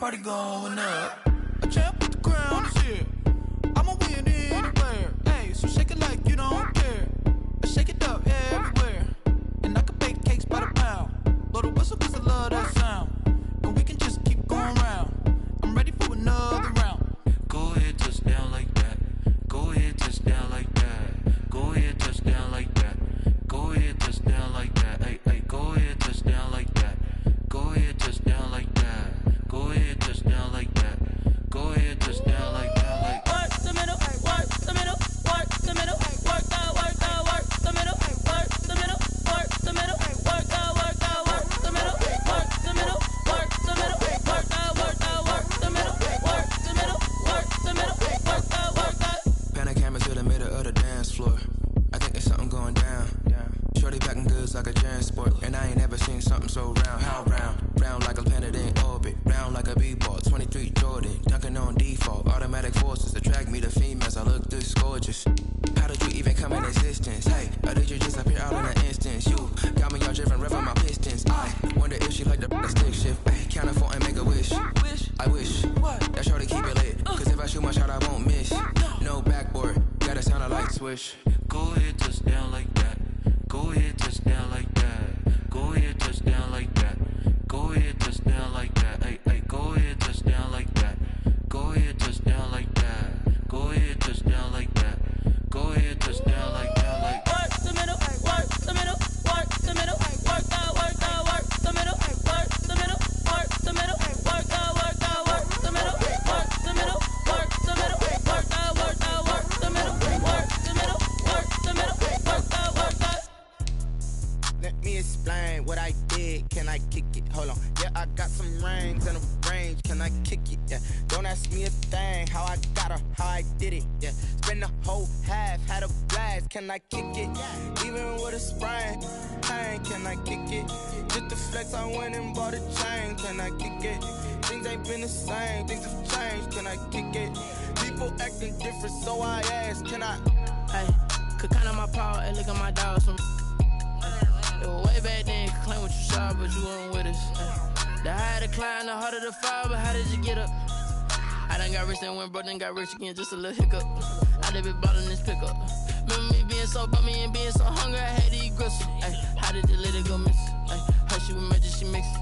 party going up. A champ with the crown is here. I'ma win anywhere. Hey, so shake it like you don't care. Shake it up everywhere. And I can bake cakes by the pound. Blow the whistle cause I love that sound. And we can just keep going round. I'm ready for another round. Go ahead, touch down like that. Go ahead, touch down like that. Go ahead, touch down like that. Go ahead, touch down like that. Hey, hey, go ahead, touch down like that. Go ahead, touch down like that. Go ahead, touch down like that. Go ahead, touch down like that. Like work the middle, work the middle, work the middle, work that, work that, work the middle, work the middle, work the middle, work that, work that, work the middle, work the middle, work the middle, work that, work that, work the middle, work the middle, work the middle, work that, work that. Pan a camera to the middle of the dance floor. I think there's something going down. Shorty packing goods like a transport, and I ain't never seen something so round. How round? Round like a planet in orbit, round like a b-ball. 23 Jordan, dunking on default. Automatic forces attract me to females. I look this gorgeous. How did you even come in existence? Hey, or did you just appear out in an instance? You got me all driven, revving my pistons. I wonder if she like the stick shift. Hey, count her 4 and make a wish. I wish that shorty keep it lit, cause if I shoot my shot, I won't miss. No backboard, gotta sound a light switch. go ahead, touch down like that. Go ahead, touch down like that. Go ahead, touch down like that. Go ahead, touch down like that. Hey, hey, go ahead, touch down like that. Go ahead, touch down like that. Go ahead, touch down like that. Go ahead, touch down like that. Like work the middle, work the middle, work the middle, work that, work that, work the middle, work the middle, work the middle, work that, work that, work the middle, work the middle, work the middle, work that, work that, work the middle, work the middle, work the middle, work that, work that. Let me explain what I did. Can I kick it? Hold on. Yeah, I got some rings and a range. Can I kick it? Yeah. Don't ask me a thing. How I got her, how I did it. Yeah. Spend the whole half, had a blast. Can I kick it? Even with a sprain. Pain, can I kick it? Just the flex, I went and bought a chain. Can I kick it? Things ain't been the same. Things have changed. Can I kick it? People acting different, so I ask. Can I? Hey, could count on my power and look at my dogs from. It was way back then, could claim what you saw, but you weren't with us. The higher the climb, the harder the fall, but how did you get up? I done got rich and went broke, then got rich again, just a little hiccup. I done been ballin' this pickup. Remember me being so bummy and being so hungry, I had to eat gristle. Ay, how did the lady go miss? Ay, her she was magic, she mixed.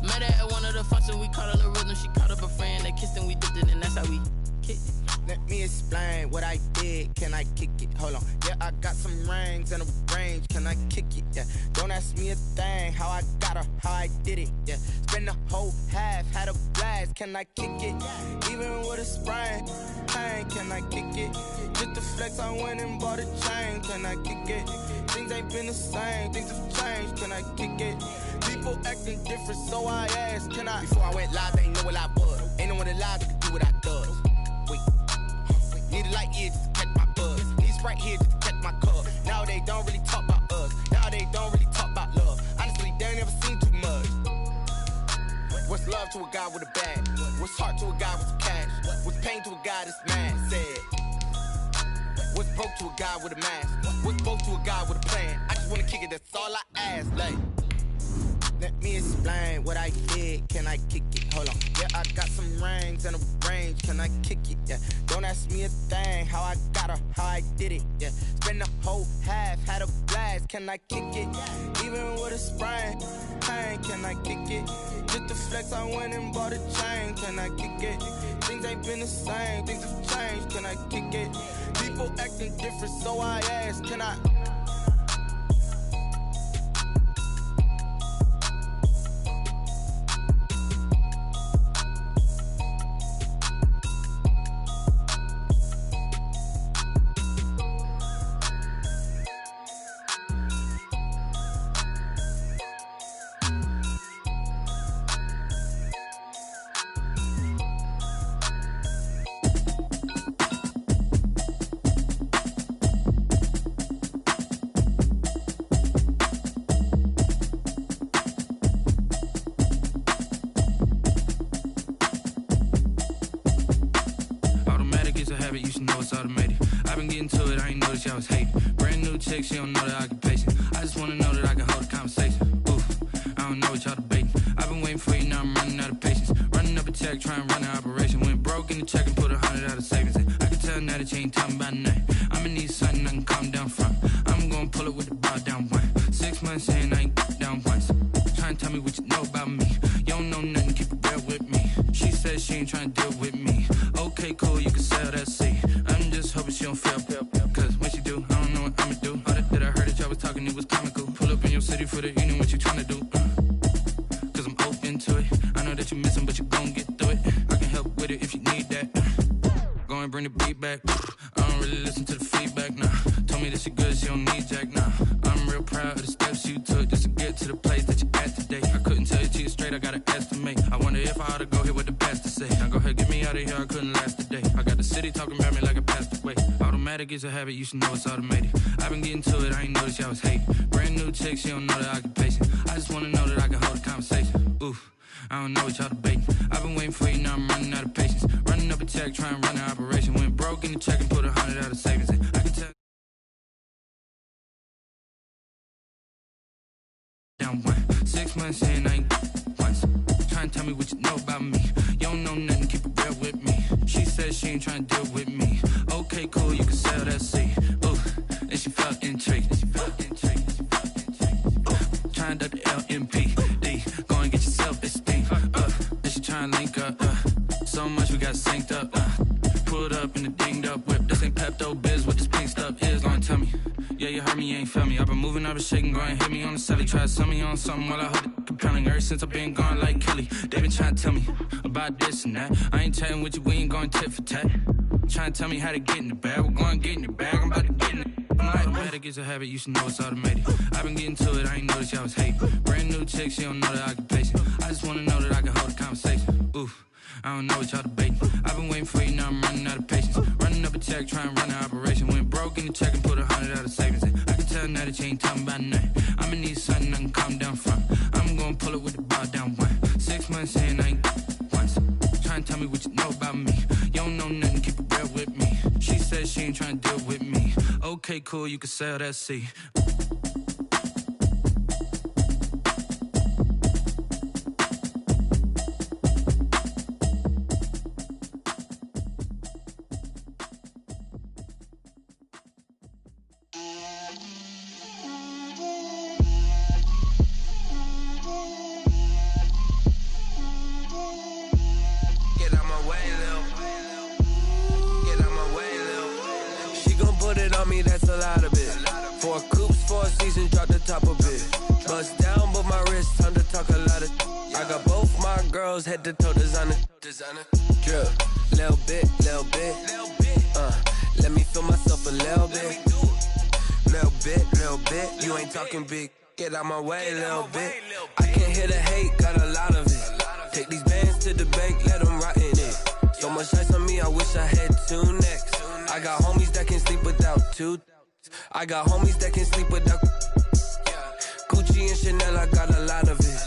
Met her at one of the functions, we caught her the rhythm, she caught up a friend, they kissed and we dipped it, and that's how we kicked it. Let me explain what I did. Can I kick it? Hold on. Yeah, I got some rings and a range. Can I kick it? Yeah. Don't ask me a thing. How I got her, how I did it. Yeah. Spend the whole half, had a blast. Can I kick it? Even with a sprain. Pain, can I kick it? Just the flex, I went and bought a chain. Can I kick it? Things ain't been the same. Things have changed. Can I kick it? People acting different, so I asked. Can I? Before I went live, they ain't know what I was. Ain't no one alive that could do what I does. Wait. Need a light here just to catch my buzz. Need Sprite here just to catch my cup. Now they don't really talk about us. Now they don't really talk about love. Honestly, they ain't never seen too much. What's love to a guy with a bag? What's heart to a guy with some cash? What's pain to a guy that's mad? Said. What's broke to a guy with a mask? What's both to a guy with a plan? I just wanna kick it, that's all I ask. Like, let me explain what I did. Can I kick it? Hold on. Yeah, I got some rings and a range. Can I kick it? Yeah. Don't ask me a thing. How I got her, how I did it. Yeah. Spend the whole half, had a blast. Can I kick it? Even with a sprain. Pain, can I kick it? Just the flex, I went and bought a chain. Can I kick it? Things ain't been the same. Things have changed. Can I kick it? People acting different, so I ask. Can I? You should know it's automated. I've been getting to it, I ain't noticed y'all was hating. Brand new chick, she don't know the occupation. I just wanna know that I can hold a conversation. Oof, I don't know what y'all debating. I've been waiting for you, now I'm running out of patience. Running up a check. check, try and run the operation. Went broke in the check and put 100 out of savings in. I can tell now that you ain't talking about nothing. I'ma need something I can calm down from. I'm gonna pull it with the bar down one. 6 months saying I ain't down once. Try and tell me what you know about me. You don't know nothing, keep it real with me. She said she ain't trying to deal with me. Okay, cool, you can sell that seat. I'm just hoping she don't fail. Cause when she do, I don't know what I'ma do. All that I heard that y'all was talking, it was comical. Pull up in your city for the evening, what you tryna do? Cause I'm open to it. I know that you missing, but you gon' get through it. I can help with it if you need that. Go and bring the beat back. I don't really listen to the feedback, nah. Told me that she good, she don't need jack, nah. I'm real proud of the steps you took just to get to the place that you at today. I couldn't tell you to you straight, I gotta estimate. I wonder if I ought to go here with the best to say. Now go ahead, get me out of here, I couldn't last today. I got the city talking about me like a passed away. Automatic is a habit, you should know it's automated. I've been getting to it, I ain't noticed y'all was hating. Brand new chick, she don't know the occupation. I just wanna know that I can hold a conversation. Oof, I don't know what y'all debating. I've been waiting for you, now I'm running out of patience. Running up a check, try and run the operation. Went broke in the check and put 100 out of savings in. I can tell down one. 6 months saying I ain't once. Try and tell me what you know about me. You don't know nothing, keep it real with me. She said she ain't trying to deal with me. Okay, cool, you can sell that seat. Ooh, and she felt intrigued. Trying to the LMPD. Go and get yourself esteem. And she trying to link up. So much we got synced up. Pulled up in the dinged up whip. This ain't Pepto-Biz, what this pink stuff is. Long tell me. Yeah, you heard me, you ain't felt me. I've been moving, I've been shaking, go and hit me on the celly. Try to sell me on something while I hold it compelling. Ever since I've been gone like Kelly, they been trying to tell me about this and that. I ain't chatting with you, we ain't going tit for tat. Trying to tell me how to get in the bag, we're going to get in the bag, I'm about to get in it. Automatic is a habit, you should know it's automated. I've been getting to it, I ain't noticed y'all was hating. Brand new chick, she don't know the occupation. I just wanna know that I can hold a conversation. Oof, I don't know what y'all debating. I've been waiting for you, now I'm running out of patience. Running up a check, try and run the operation. Went broke in the check and put 100 out of savings in. I can tell now that you ain't talking about nothing. I'ma need something I can calm down from. I'm gonna pull it with the bar down one. 6 months saying I ain't once. Try and tell me what you know about me. You don't know nothing, keep it real with me. She said she ain't trying to deal with me. Okay, cool, you can sell that seat. Head to toe designer. Drip, little bit. Let me feel myself a little bit. Little bit. You ain't talking big. Get out my way, little bit. I can't hear the hate, got a lot of it. Take these bands to the bank, let them rot in it. So much ice on me, I wish I had 2 necks. I got homies that can sleep without 2. I got homies that can sleep without Gucci and Chanel, I got a lot of it.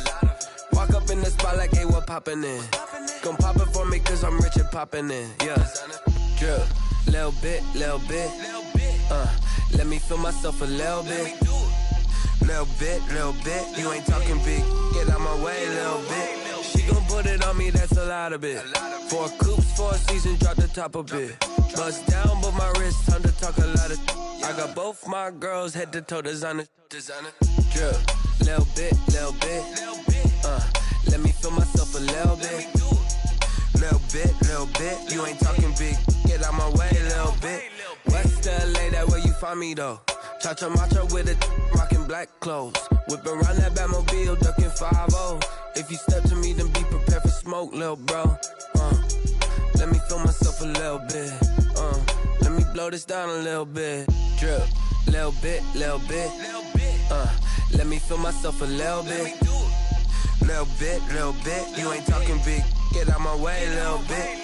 Walk up in the spot like, hey, what poppin' in? Gon' pop it for me cause I'm rich and poppin' in, yeah. Drip, little bit. Let me feel myself a little bit. Little bit. You ain't talking big, get out my way, little bit. She gon' put it on me, that's a lot of it. 4 coops, 4 seasons, drop the top a bit. Bust down, but my wrist, time to talk a lot of. I got both my girls, head to toe designer. Drip, little bit. Let me feel myself a little bit. Little bit. You ain't talking big. Get out my way, little bit. West LA, that where you find me though. Cha-cha macha with a rockin' black clothes. Whippin' around that Batmobile, duckin' 5-0. If you step to me, then be prepared for smoke, little bro. Let me feel myself a little bit. Let me blow this down a little bit. Drip, little bit. Let me feel myself a little bit. Little bit. You ain't talking big. Get out my way, little bit.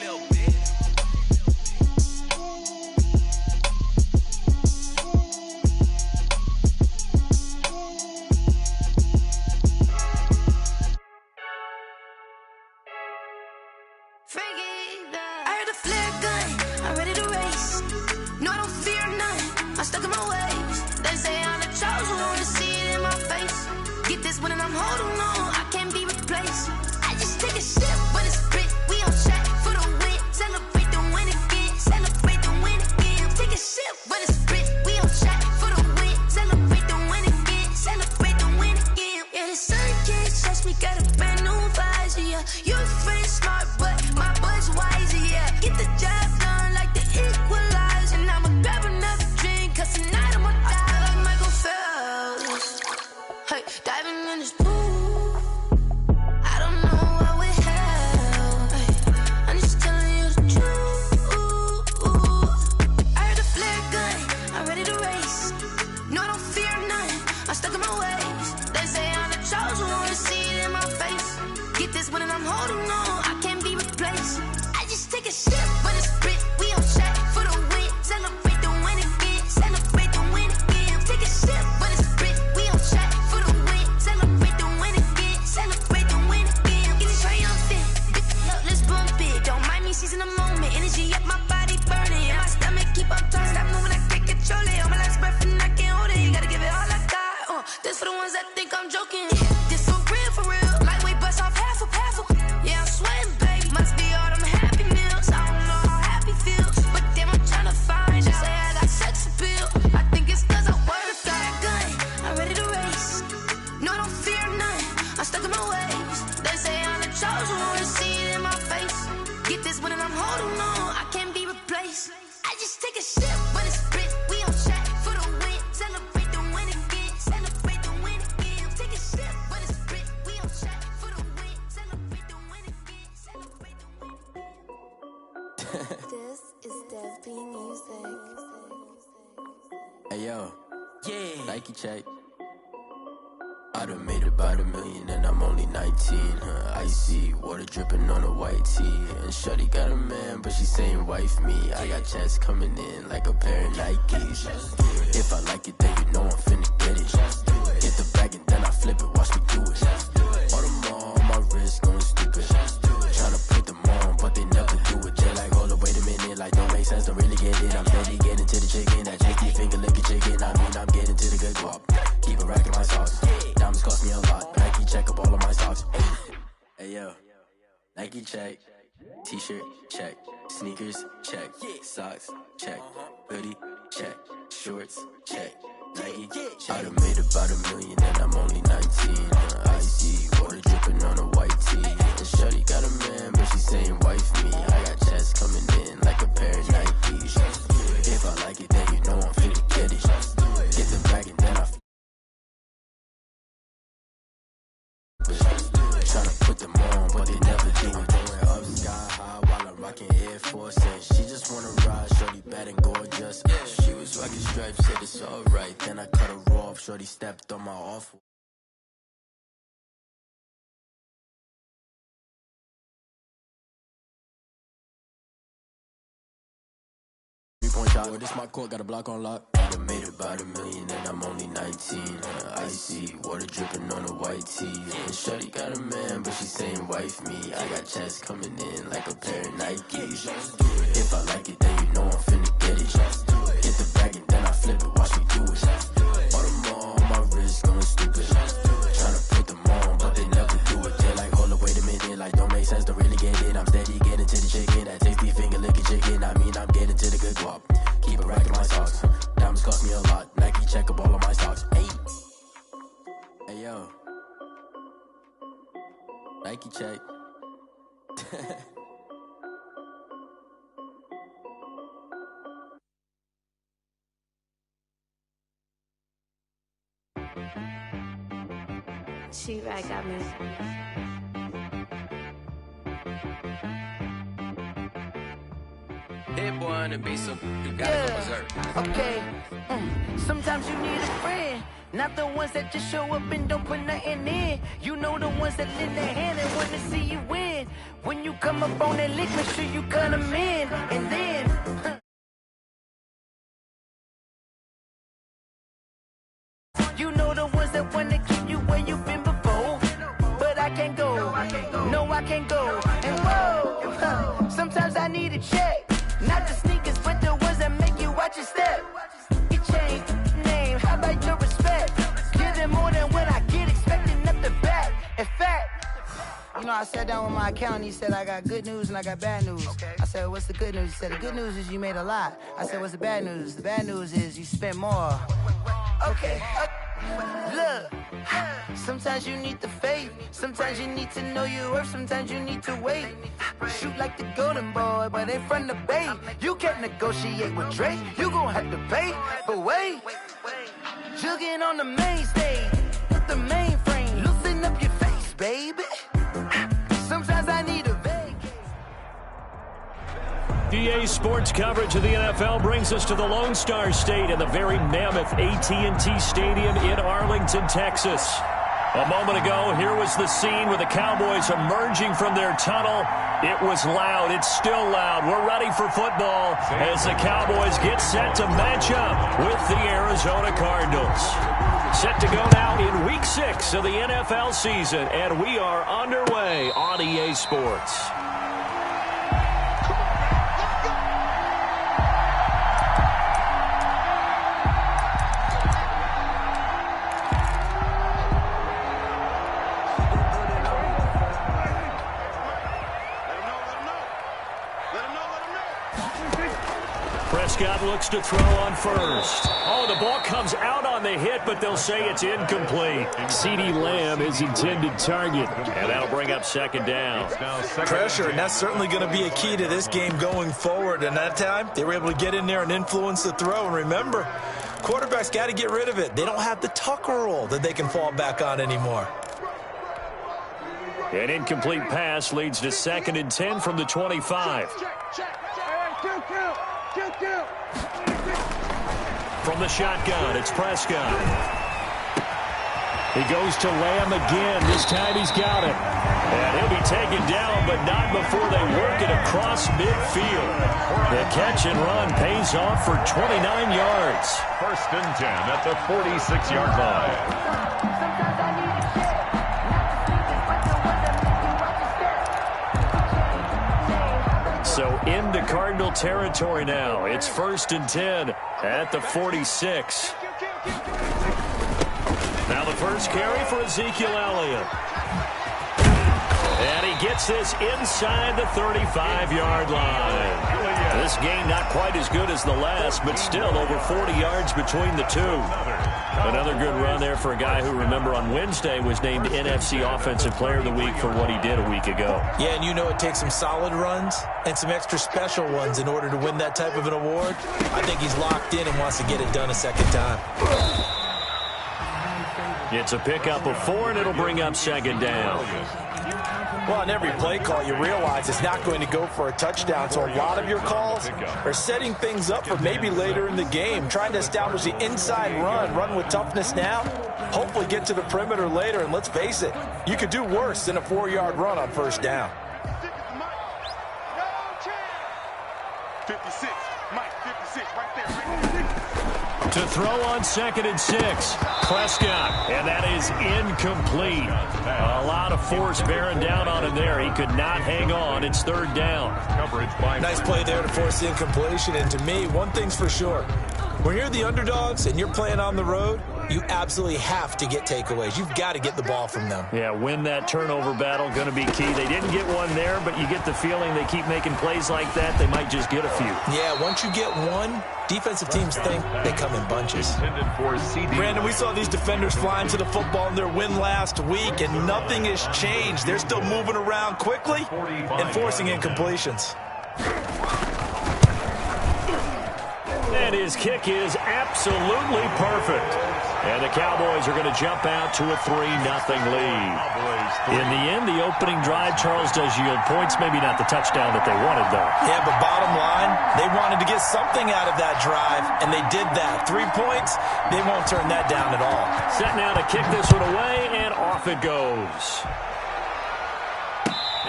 I heard a flare gun, I'm ready to race. No, I don't fear none, I'm stuck in my ways. They say I'm the chosen one, to see it in my face. Get this one and I'm holding on, I can't be replaced. I just take a sip, but it's spit, we on I'm holding on, I can't be replaced. I just take a sip, but it's split. We on track for the win. Celebrate the win again. Celebrate the win again. Take a sip, but it's split. We on track for the win. Celebrate the win again. Celebrate the win again. Get it triumphant. Look, let's bump it. Don't mind me seizing the moment. Energy up my body burning. And my stomach keep on turning. Stop moving, I can't control it. On my last breath and I can't hold it. You gotta give it all I got. This for the ones that think I'm joking. This for real, for real. Lightweight bust off half a. Yeah, I'm sweating, baby. Must be all them happy meals. I don't know how happy feels, but damn, I'm trying to find out. Say I got sex appeal. I think it's cause I wear a fat gun. I'm ready to race. No, I don't fear nothing. I'm stuck in my ways. They say I'm the chosen one. See it in my face. Get this one and I'm holding on. I can't be replaced. I just take a sip, but it's split. We on track for the win. Celebrate the win again. Celebrate the win again. Take a sip, but it's split. We on track for the win. Celebrate the win again. Celebrate the win again. This is Dev B Music. Hey yo, yeah, Nike check. I done made about $1 million and I'm only 19. Icy water dripping on a white tee. And shorty got a man, but she saying wife me. I got chats coming in like a pair of Nikes. If I like it, then you know I'm finna get it. Get the bag and then I flip it, watch me do it. All them all on my wrist going stupid. Tryna put them on, but they never do it. They're like, hold up, wait a minute, like don't make sense, don't really get it. I'm steady getting to the chicken, that chicky finger licking chicken. I mean, I'm getting to the good guap. Keep it racking my sauce. Diamonds cost me a lot. Nike check up all of my socks. Hey yo, Nike check. T-shirt check. Sneakers check. Socks check. Hoodie check. Shorts check. Nike I done made about $1 million and I'm only 19. Icy water dripping on a white tee. And shorty got a man, but she saying wife me. I got chats coming in like a pair of Nikes. If I like it, then you know I'm finna get it. Get the bag and then I tryna put them on, but they never do it. Going up sky high while I'm rocking Air Force. And she just wanna ride, shorty bad and gorgeous. She was rocking stripes, said it's alright. Then I cut her off, shorty stepped on my awful. Shot. Well, this my court, got a block on lock. I done made about $1 million and I'm only 19. Icy water dripping on a white tee. And shorty got a man, but she saying wife me. I got chats coming in like a pair of Nikes. If I like it, then you know I'm finna get it. Get the bag and then I flip it, watch me do it. All them all on my wrist going stupid. Tryna put them on, but they never do it. They're like, hold up, wait a minute, like don't make sense, don't really get it. I'm steady getting to the chicken, that tasty finger licking chicken. I mean, I'm getting to the good guap. Keep it racking my socks. Diamonds cost me a lot. Nike check up all of my socks. Hey. Hey yo. Nike check. She-Rag got me. Hit boy on the beat, so you gotta go berserk. Okay. Sometimes you need a friend, not the ones that just show up and don't put nothing in. You know the ones that lend their hand and want to see you win. When you come up on that lick, make sure you cut them in. And then you know the ones that want to keep you where you've been before. But I can't go. No, I can't go. And whoa, sometimes I need a check. Not the sneakers, but the ones that make you watch your step. You change name, how about your respect? Give them more than what I get, expecting nothing back. In fact, you know, I sat down with my accountant, he said, I got good news and I got bad news. I said, what's the good news? He said, the good news is you made a lot. I said, what's the bad news? The bad news is you spent more. Okay. Look, sometimes you need the faith. Sometimes you need to know your worth. Sometimes you need to wait. Shoot like the golden boy, but in front of Bay. You can't negotiate with Drake. You gon' have to pay. But wait, jugging on the main stage with the mainframe. Loosen up your face, baby. Sometimes I need a vacation. DA Sports coverage of the NFL brings us to the Lone Star State in the very mammoth AT&T Stadium in Arlington, Texas. A moment ago, here was the scene with the Cowboys emerging from their tunnel. It was loud. It's still loud. We're ready for football as the Cowboys get set to match up with the Arizona Cardinals. Set to go now in Week 6 of the NFL season, and we are underway on EA Sports. Prescott looks to throw on first. Oh, the ball comes out on the hit, but they'll say it's incomplete. CeeDee Lamb is intended target, and that'll bring up second down. Pressure, and that's certainly going to be a key to this game going forward. And that time, they were able to get in there and influence the throw. And remember, quarterbacks got to get rid of it. They don't have the tuck rule that they can fall back on anymore. An incomplete pass leads to 2nd and 10 from the 25. From the shotgun, it's Prescott. He goes to Lamb again. This time he's got it. And he'll be taken down, but not before they work it across midfield. The catch and run pays off for 29 yards. 1st and 10 at the 46-yard line. So into Cardinal territory now. It's 1st and 10 at the 46. Now the first carry for Ezekiel Elliott. And he gets this inside the 35-yard line. This game not quite as good as the last, but still over 40 yards between the two. Another good run there for a guy who, remember, on Wednesday was named NFC Offensive Player of the Week for what he did a week ago. Yeah, and you know it takes some solid runs and some extra special ones in order to win that type of an award. I think he's locked in and wants to get it done a second time. It's a pickup of 4, and it'll bring up second down. Well, on every play call, you realize it's not going to go for a touchdown, so a lot of your calls are setting things up for maybe later in the game, trying to establish the inside run with toughness now, hopefully get to the perimeter later, and let's face it, you could do worse than a 4-yard run on 1st down. 56, Mike, 56, right there. To throw on 2nd and 6, Prescott, and that is incomplete. A lot of force bearing down on him there. He could not hang on. It's 3rd down. Nice play there to force the incompletion, and to me, one thing's for sure. When you're the underdogs and you're playing on the road, you absolutely have to get takeaways. You've got to get the ball from them. Yeah, win that turnover battle, going to be key. They didn't get one there, but you get the feeling they keep making plays like that, they might just get a few. Yeah, once you get one, defensive teams think they come in bunches. Brandon, we saw these defenders flying to the football in their win last week, and nothing has changed. They're still moving around quickly and forcing incompletions. And his kick is absolutely perfect. And the Cowboys are going to jump out to a 3-0 lead. In the end, the opening drive, Charles, does yield points. Maybe not the touchdown that they wanted, though. Yeah, but bottom line, they wanted to get something out of that drive, and they did that. 3 points, they won't turn that down at all. Set now to kick this one away, and off it goes.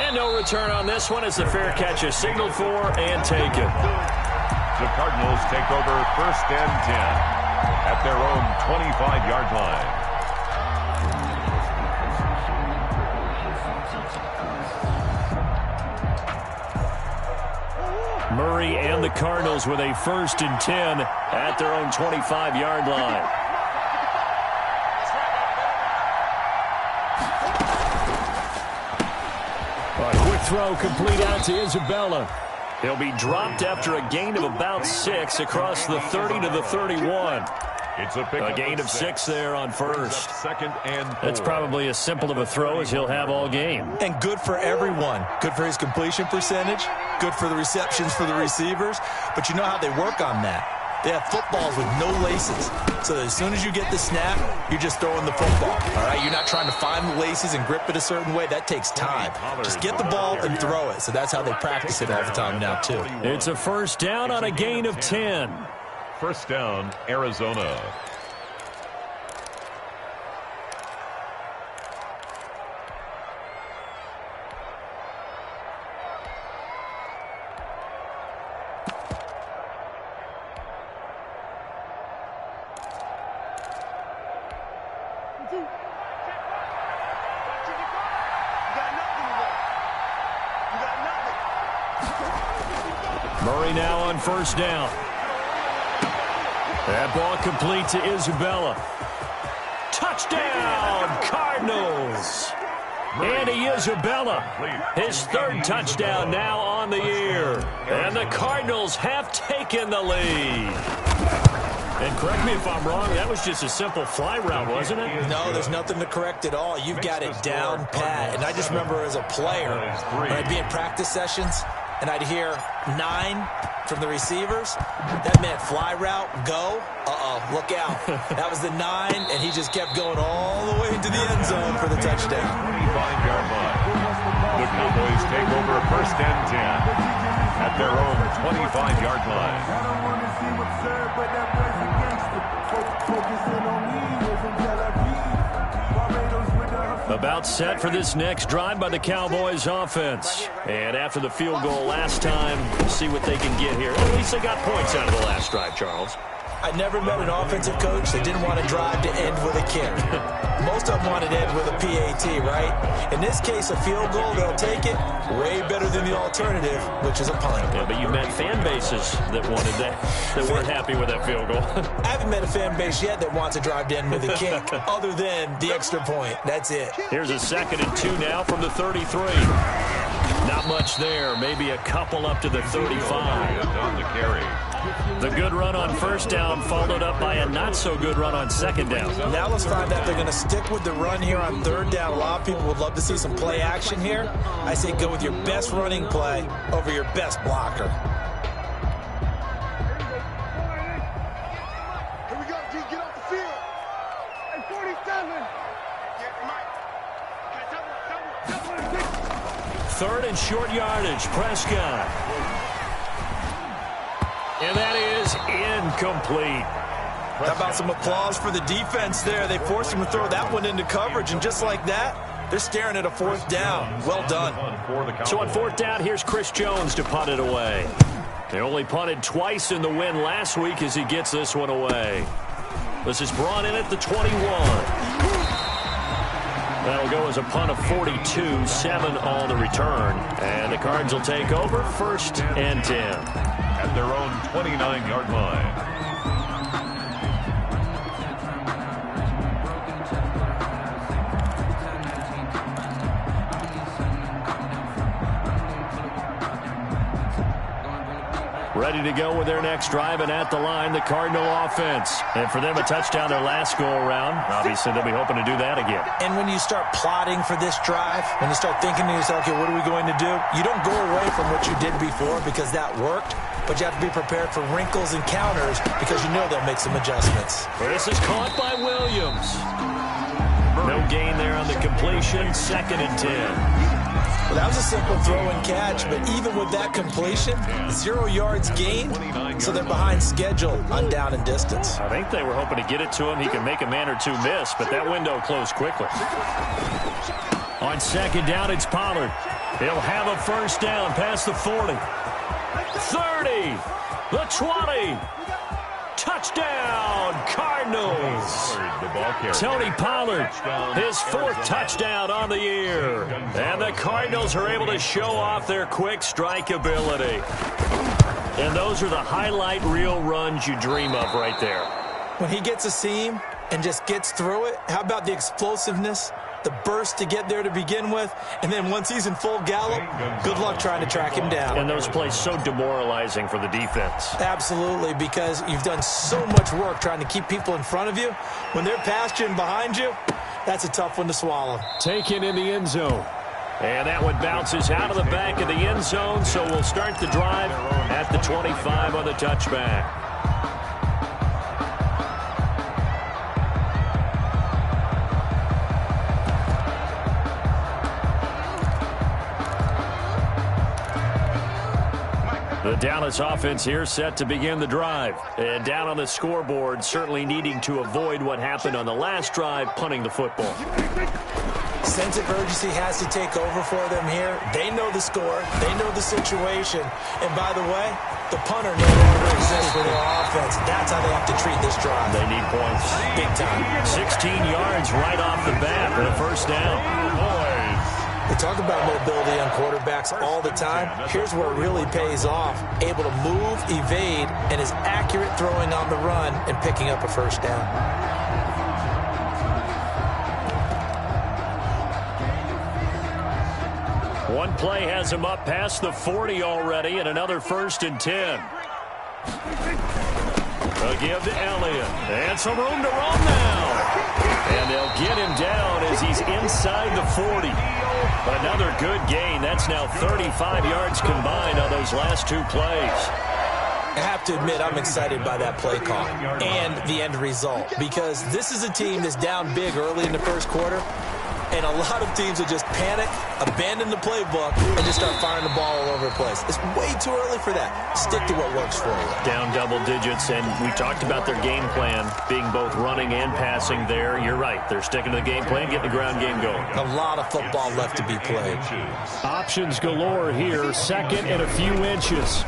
And no return on this one as the fair catch is signaled for and taken. The Cardinals take over 1st and 10 at their own 25-yard line. Murray and the Cardinals with a 1st and 10 at their own 25-yard line. A quick throw complete out to Isabella. He'll be dropped after a gain of about 6 across the 30 to the 31. It's a gain of 6 there on 1st. 2nd and 4. That's probably as simple of a throw as he'll have all game. And good for everyone. Good for his completion percentage. Good for the receptions for the receivers. But you know how they work on that. They have footballs with no laces. So that as soon as you get the snap, you're just throwing the football. All right, you're not trying to find the laces and grip it a certain way. That takes time. Just get the ball and throw it. So that's how they practice it all the time now, too. It's a 1st down on a gain of 10. 1st down, Arizona. Murray now on first down. That ball complete to Isabella. Touchdown, Cardinals. Andy Isabella, his third touchdown now on the year. And the Cardinals have taken the lead. And correct me if I'm wrong, that was just a simple fly route, wasn't it? No, there's nothing to correct at all. You've got it down pat. And I just remember as a player, when I'd be in practice sessions, and I'd hear 9 from the receivers, that meant fly route, go, look out. That was the 9, and he just kept going all the way into the end zone for the touchdown. 25-yard line. The Cowboys take over first and 10 at their own 25-yard line. I don't want to see what's served, but that boy's a gangster. Focusing on me, we're from Tel Aviv. Barbados with the... About set for this next drive by the Cowboys offense. And after the field goal last time, see what they can get here. At least they got points out of the last drive, Charles. I never met an offensive coach that didn't want to drive to end with a kick. Most of them wanted to end with a PAT, right? In this case, a field goal, they'll take it. Way better than the alternative, which is a punt. Yeah, but you met fan bases that wanted that weren't happy with that field goal. I haven't met a fan base yet that wants to drive to end with a kick, other than the extra point. That's it. Here's a 2nd and 2 now from the 33. Not much there. Maybe a couple up to the 35. On the carry. The good run on first down followed up by a not-so-good run on second down. Now let's find out if they're going to stick with the run here on third down. A lot of people would love to see some play action here. I say go with your best running play over your best blocker. Here we go, G, get off the field. Hey, 47. Third and short yardage, Prescott. And that is incomplete. How about some applause for the defense there? They forced him to throw that one into coverage, and just like that, they're staring at a 4th down. Well done. So on 4th down, here's Chris Jones to punt it away. They only punted twice in the win last week as he gets this one away. This is brought in at the 21. That'll go as a punt of 42, 7 on the return. And the Cards will take over 1st and 10. At their own 29-yard line. Ready to go with their next drive, and at the line, the Cardinal offense. And for them, a touchdown their last go-around. Obviously, they'll be hoping to do that again. And when you start plotting for this drive, when you start thinking to yourself, okay, what are we going to do? You don't go away from what you did before because that worked, but you have to be prepared for wrinkles and counters because you know they'll make some adjustments. This is caught by Williams. No gain there on the completion, 2nd and 10. Well, that was a simple throw and catch, but even with that completion, 0 yards gained, so they're behind schedule on down and distance. I think they were hoping to get it to him. He can make a man or two miss, but that window closed quickly. On 2nd down, it's Pollard. He'll have a first down past the 40. 30, the 20. Touchdown, Cardinals. Tony Pollard, his 4th touchdown on the year. And the Cardinals are able to show off their quick strike ability. And those are the highlight reel runs you dream of right there. When he gets a seam and just gets through it, how about the explosiveness, the burst to get there to begin with, and then once he's in full gallop, good luck trying to track him down. And those plays so demoralizing for the defense. Absolutely, because you've done so much work trying to keep people in front of you. When they're past you and behind you, that's a tough one to swallow. Taken in the end zone. And that one bounces out of the back of the end zone, so we'll start the drive at the 25 on the touchback. The Dallas offense here set to begin the drive. And down on the scoreboard, certainly needing to avoid what happened on the last drive, punting the football. Sense of urgency has to take over for them here. They know the score. They know the situation. And by the way, the punter no longer exists for their offense. That's how they have to treat this drive. They need points. Big time. 16 yards right off the bat for the first down. Boys, They talk about mobility on quarterbacks all the time. Here's where it really pays off. Able to move, evade, and is accurate throwing on the run and picking up a first down. One play has him up past the 40 already, and another 1st and 10. They'll give to Elliott. And some room to run now. And they'll get him down as he's inside the 40. Another good gain. That's now 35 yards combined on those last 2 plays. I have to admit, I'm excited by that play call and the end result, because this is a team that's down big early in the first quarter, and a lot of teams will just panic, abandon the playbook, and just start firing the ball all over the place. It's way too early for that. Stick to what works for you. Down double digits, and we talked about their game plan being both running and passing there. You're right. They're sticking to the game plan, getting the ground game going. A lot of football left to be played. Options galore here. 2nd and a few inches.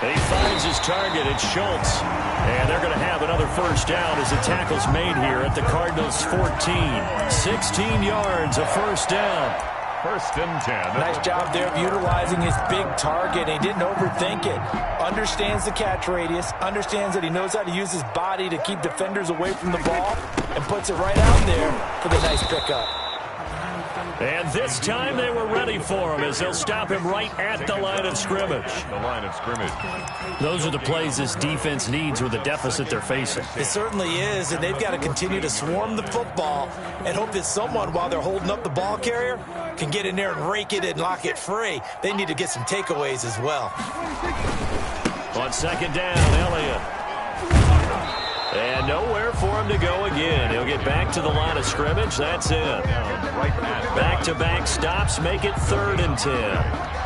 And he finds his target. It's Schultz. And they're going to have another first down as the tackle's made here at the Cardinals' 14. 16 yards, a first down. 1st and 10. Nice job there of utilizing his big target. He didn't overthink it. Understands the catch radius. Understands that he knows how to use his body to keep defenders away from the ball. And puts it right out there for the nice pickup. And this time they were ready for him as they'll stop him right at the line of scrimmage. The line of scrimmage. Those are the plays this defense needs with the deficit they're facing. It certainly is, and they've got to continue to swarm the football and hope that someone, while they're holding up the ball carrier, can get in there and rake it and lock it free. They need to get some takeaways as well. On 2nd down, Elliott. And nowhere for him to go again. He'll get back to the line of scrimmage. That's it. Back-to-back stops make it 3rd and 10.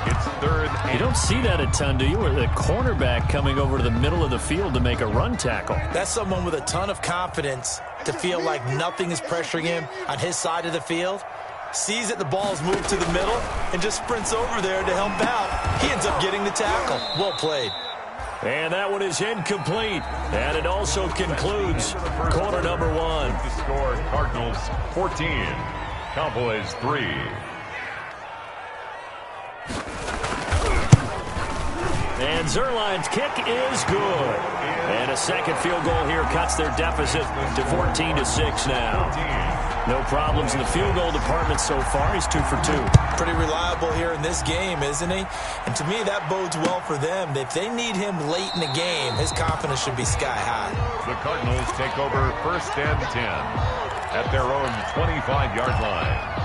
It's 3rd. You don't see that a ton, do you? Where the cornerback coming over to the middle of the field to make a run tackle. That's someone with a ton of confidence to feel like nothing is pressuring him on his side of the field. Sees that the ball's moved to the middle and just sprints over there to help out. He ends up getting the tackle. Well played. And that one is incomplete. And it also concludes quarter number 1. The score, Cardinals 14, Cowboys 3. And Zerline's kick is good. And a second field goal here cuts their deficit to 14-6 now. No problems in the field goal department so far. He's 2 for 2. Pretty reliable here in this game, isn't he? And to me, that bodes well for them. If they need him late in the game, his confidence should be sky high. The Cardinals take over 1st and 10 at their own 25-yard line.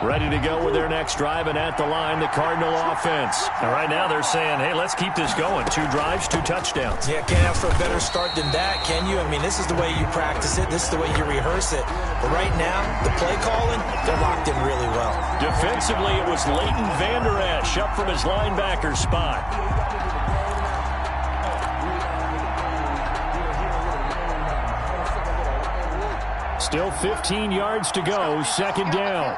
Ready to go with their next drive, and at the line, the Cardinal offense. And right now they're saying, hey, let's keep this going. 2 drives, 2 touchdowns. Yeah, can't ask for a better start than that, can you? I mean, this is the way you practice it. This is the way you rehearse it. But right now, the play calling, they're locked in really well. Defensively, it was Leighton Vander Esch up from his linebacker spot. Still 15 yards to go, 2nd down.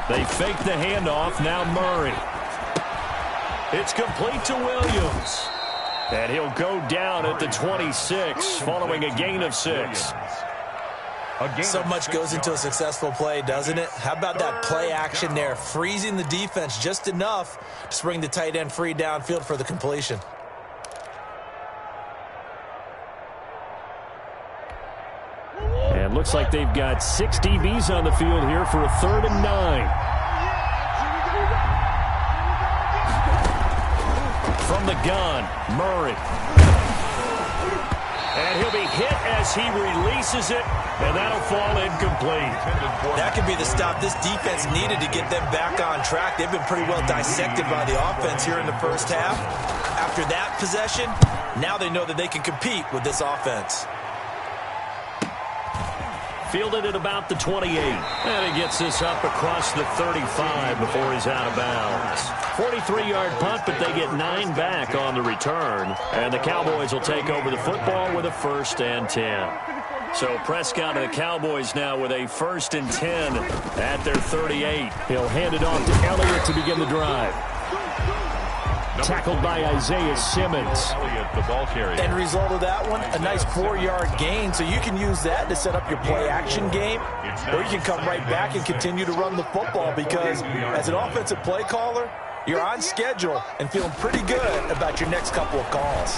They fake the handoff, now Murray. It's complete to Williams. And he'll go down at the 26 following a gain of 6. So much goes into a successful play, doesn't it? How about that play action there, freezing the defense just enough to bring the tight end free downfield for the completion. And looks like they've got 6 DBs on the field here for a 3rd and 9. From the gun, Murray. And he'll be hit as he releases it, and that'll fall incomplete. That could be the stop this defense needed to get them back on track. They've been pretty well dissected by the offense here in the first half. After that possession, now they know that they can compete with this offense. Fielded at about the 28. And he gets this up across the 35 before he's out of bounds. 43-yard punt, but they get 9 back on the return. And the Cowboys will take over the football with a 1st and 10. So Prescott and the Cowboys now with a 1st and 10 at their 38. He'll hand it off to Elliott to begin the drive. Tackled by Isaiah Simmons. The ball carrier. End result of that one, a nice 4-yard gain. So you can use that to set up your play-action game, or you can come right back and continue to run the football because as an offensive play caller, you're on schedule and feeling pretty good about your next couple of calls.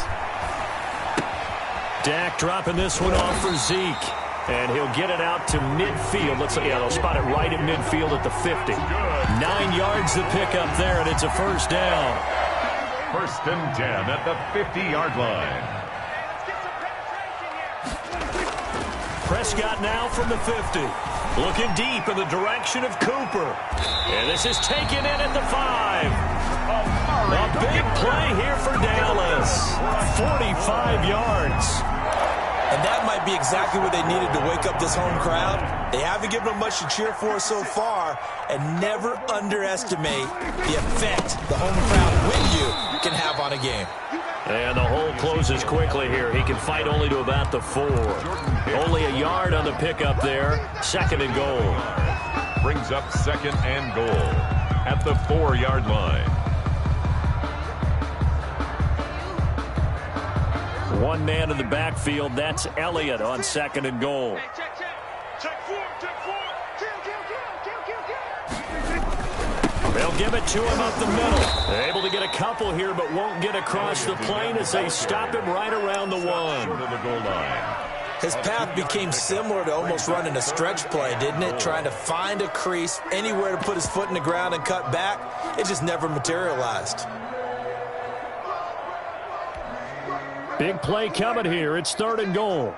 Dak dropping this one off for Zeke. And he'll get it out to midfield. Let's see, yeah, they'll spot it right at midfield at the 50. 9 yards to pick up there, and it's a 1st down. 1st and 10 at the 50-yard line. Prescott now from the 50. Looking deep in the direction of Cooper. And this is taken in at the 5. A big play here for Dallas. 45 yards. And that might be exactly what they needed to wake up this home crowd. They haven't given them much to cheer for so far, and never underestimate the effect the home crowd with you can have on a game. And the hole closes quickly here. He can fight only to about the 4. Only a yard on the pickup there. 2nd and goal. Brings up 2nd and goal at the 4-yard line. One man in the backfield. That's Elliott on 2nd and goal. They'll give it to him up the middle. They're able to get a couple here, but won't get across the plane as they stop him right around the 1. His path became similar to almost running a stretch play, didn't it? Trying to find a crease, anywhere to put his foot in the ground and cut back. It just never materialized. Big play coming here. It's 3rd and goal.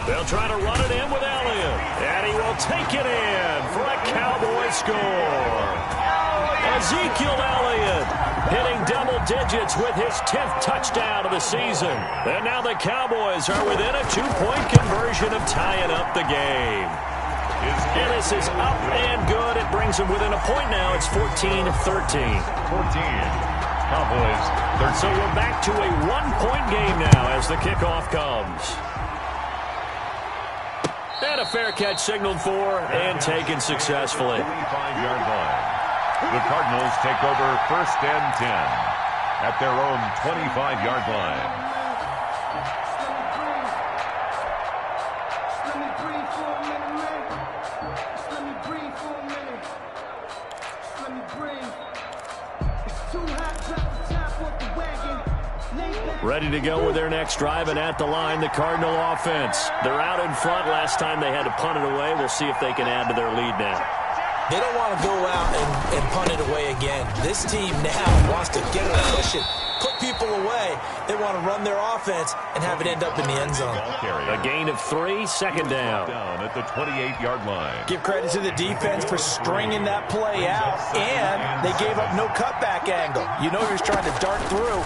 They'll try to run it in with Elliott. And he will take it in for a Cowboy score. Ezekiel Elliott hitting double digits with his 10th touchdown of the season. And now the Cowboys are within a 2-point conversion of tying up the game. And this is up and good. It brings them within a point now. It's 14-13. 14. Cowboys 13. So we're back to a 1-point game now as the kickoff comes. And a fair catch signaled for and taken successfully. 25-yard line. The Cardinals take over 1st and 10 at their own 25-yard line. Ready to go with their next drive, and at the line, the Cardinal offense. They're out in front. Last time they had to punt it away. We'll see if they can add to their lead now. They don't want to go out and punt it away again. This team now wants to get a cushion, put people away. They want to run their offense and have it end up in the end zone. A gain of 3, 2nd down. Down at the 28-yard line. Give credit to the defense for stringing that play out, and they gave up no cutback angle. You know he was trying to dart through.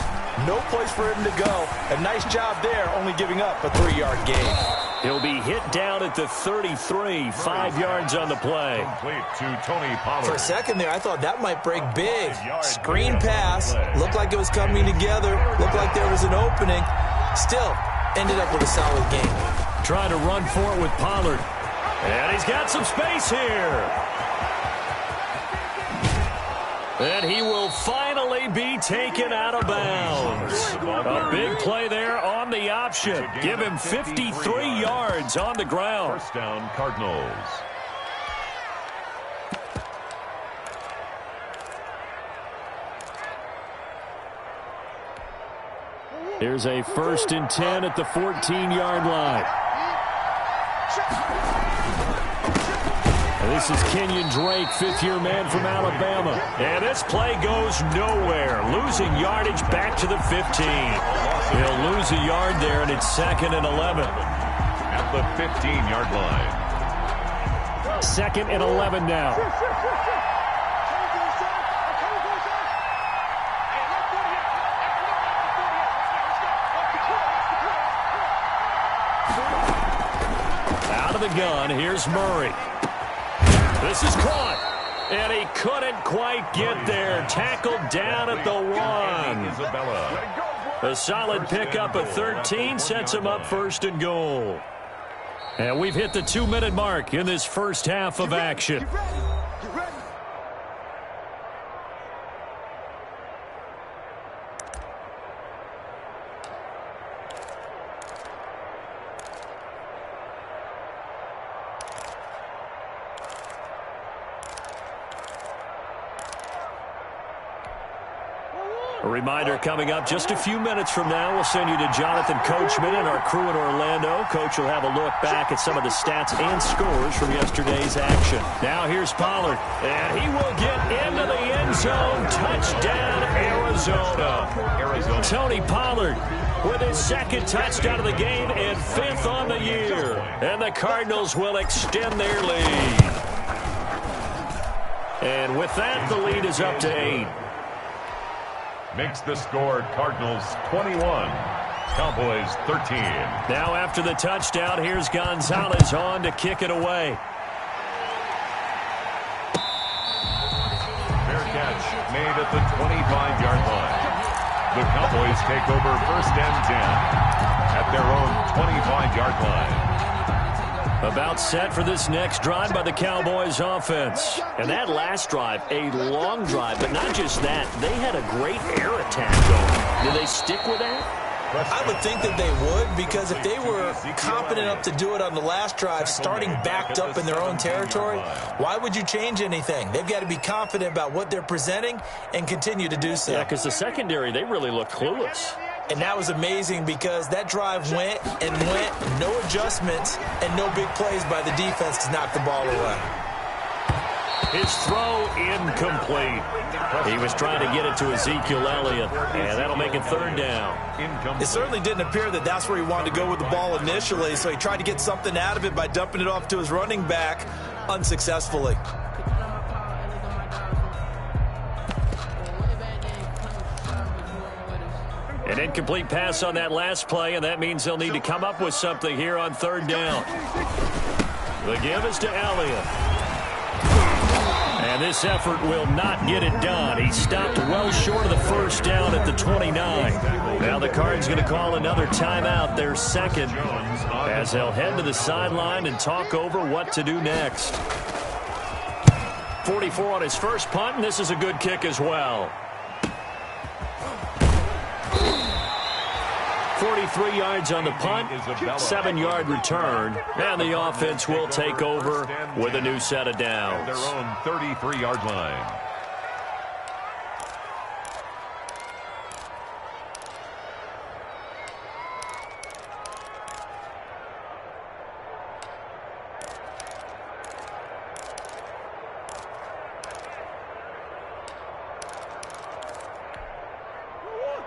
No place for him to go. A nice job there, only giving up a 3-yard gain. He'll be hit down at the 33, 5 yards on the play. Complete to Tony Pollard. For a second there, I thought that might break big. Screen pass, looked like it was coming together, looked like there was an opening. Still, ended up with a solid game. Trying to run for it with Pollard. And he's got some space here. And he will finally be taken out of bounds. A big play there on the option. Give him 53 yards on the ground. 1st down, Cardinals. Here's a 1st and 10 at the 14-yard line. And this is Kenyon Drake, 5th-year man from Alabama. And this play goes nowhere. Losing yardage back to the 15. He'll lose a yard there, and it's 2nd and 11. At the 15-yard line. 2nd and 11 now. the gun. Here's Murray. This is caught. And he couldn't quite get there. Tackled down at the 1. A solid pickup of 13 sets him up 1st and goal. And we've hit the 2-minute mark in this first half of action. A reminder coming up just a few minutes from now. We'll send you to Jonathan Coachman and our crew in Orlando. Coach will have a look back at some of the stats and scores from yesterday's action. Now here's Pollard, and he will get into the end zone. Touchdown, Arizona. Tony Pollard with his 2nd touchdown of the game and 5th on the year. And the Cardinals will extend their lead. And with that, the lead is up to 8. Makes the score Cardinals 21, Cowboys 13. Now after the touchdown, here's Gonzalez on to kick it away. Fair catch made at the 25-yard line. The Cowboys take over 1st and 10 at their own 25-yard line. About set for this next drive by the Cowboys offense. And that last drive, a long drive, but not just that. They had a great air attack going. Do they stick with that? I would think that they would, because if they were competent enough to do it on the last drive, starting backed up in their own territory, why would you change anything? They've got to be confident about what they're presenting and continue to do so. Yeah, because the secondary, they really look clueless. And that was amazing because that drive went and went, no adjustments, and no big plays by the defense to knock the ball away. His throw incomplete. He was trying to get it to Ezekiel Elliott, and that'll make it 3rd down. It certainly didn't appear that that's where he wanted to go with the ball initially, so he tried to get something out of it by dumping it off to his running back unsuccessfully. An incomplete pass on that last play, and that means they'll need to come up with something here on 3rd down. The give is to Elliott. And this effort will not get it done. He stopped well short of the 1st down at the 29. Now the Cards going to call another timeout, their 2nd, as they'll head to the sideline and talk over what to do next. 44 on his first punt, and this is a good kick as well. 43 yards on the punt, 7-yard return, and the offense will take over with a new set of downs. Their own 33-yard line.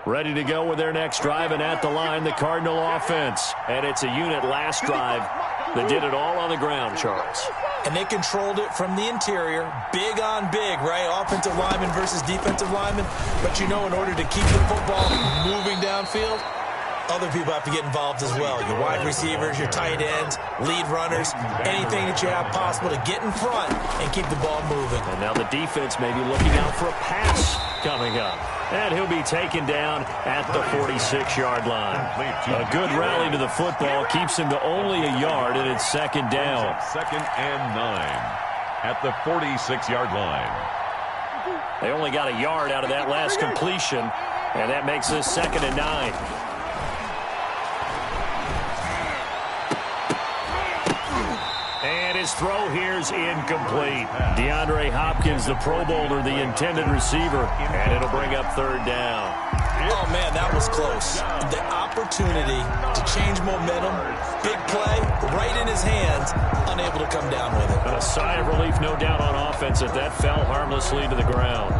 Ready to go with their next drive, and at the line, the Cardinal offense. And it's a unit last drive that did it all on the ground, Charles. And they controlled it from the interior, big on big, right? Offensive lineman versus defensive lineman. But you know, in order to keep the football moving downfield, other people have to get involved as well. Your wide receivers, your tight ends, lead runners, anything that you have possible to get in front and keep the ball moving. And now the defense may be looking out for a pass coming up. And he'll be taken down at the 46-yard line. A good rally to the football keeps him to only a yard, and it's 2nd down. 2nd and 9 at the 46-yard line. They only got a yard out of that last completion, and that makes this 2nd and 9. His throw here's incomplete. DeAndre Hopkins, the Pro Bowler, the intended receiver, and it'll bring up 3rd down. Oh, man, that was close. The opportunity to change momentum, big play, right in his hands, unable to come down with it. A sigh of relief, no doubt, on offense that fell harmlessly to the ground.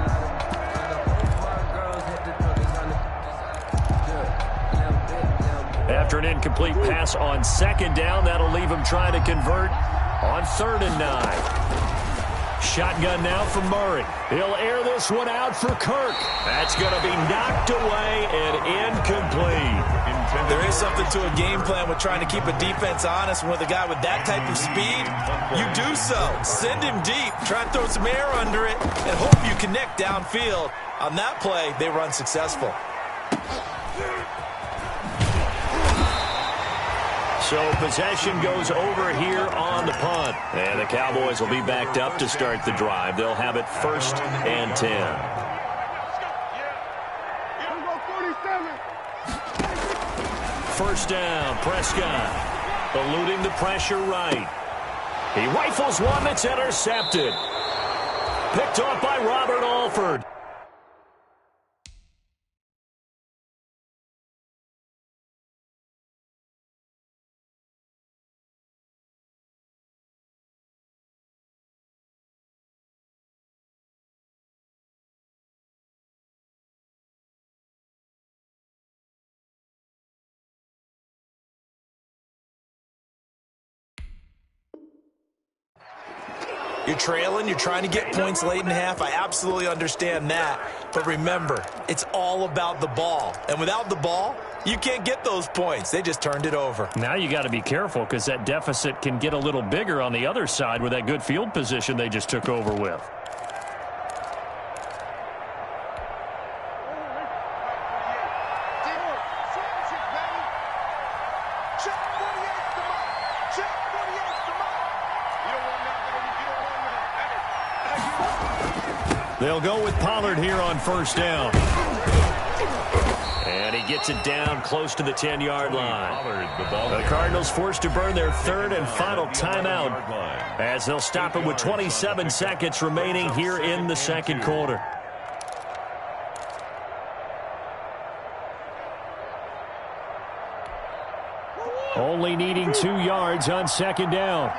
After an incomplete pass on 2nd down, that'll leave him trying to convert on 3rd and 9. Shotgun now for Murray. He'll air this one out for Kirk. That's going to be knocked away and incomplete. There is something to a game plan with trying to keep a defense honest. With a guy with that type of speed, you do so. Send him deep, try and throw some air under it, and hope you connect downfield. On that play, they were unsuccessful. So possession goes over here on the punt. And the Cowboys will be backed up to start the drive. They'll have it 1st and 10. First down, Prescott eluding the pressure right. He rifles one that's intercepted. Picked off by Robert Alford. You're trailing, you're trying to get points late in half. I absolutely understand that. But remember, it's all about the ball. And without the ball, you can't get those points. They just turned it over. Now you got to be careful because that deficit can get a little bigger on the other side with that good field position they just took over with. They'll go with Pollard here on first down. And he gets it down close to the 10-yard line. The Cardinals forced to burn their 3rd and final timeout as they'll stop it with 27 seconds remaining here in the second quarter. Only needing 2 yards on second down.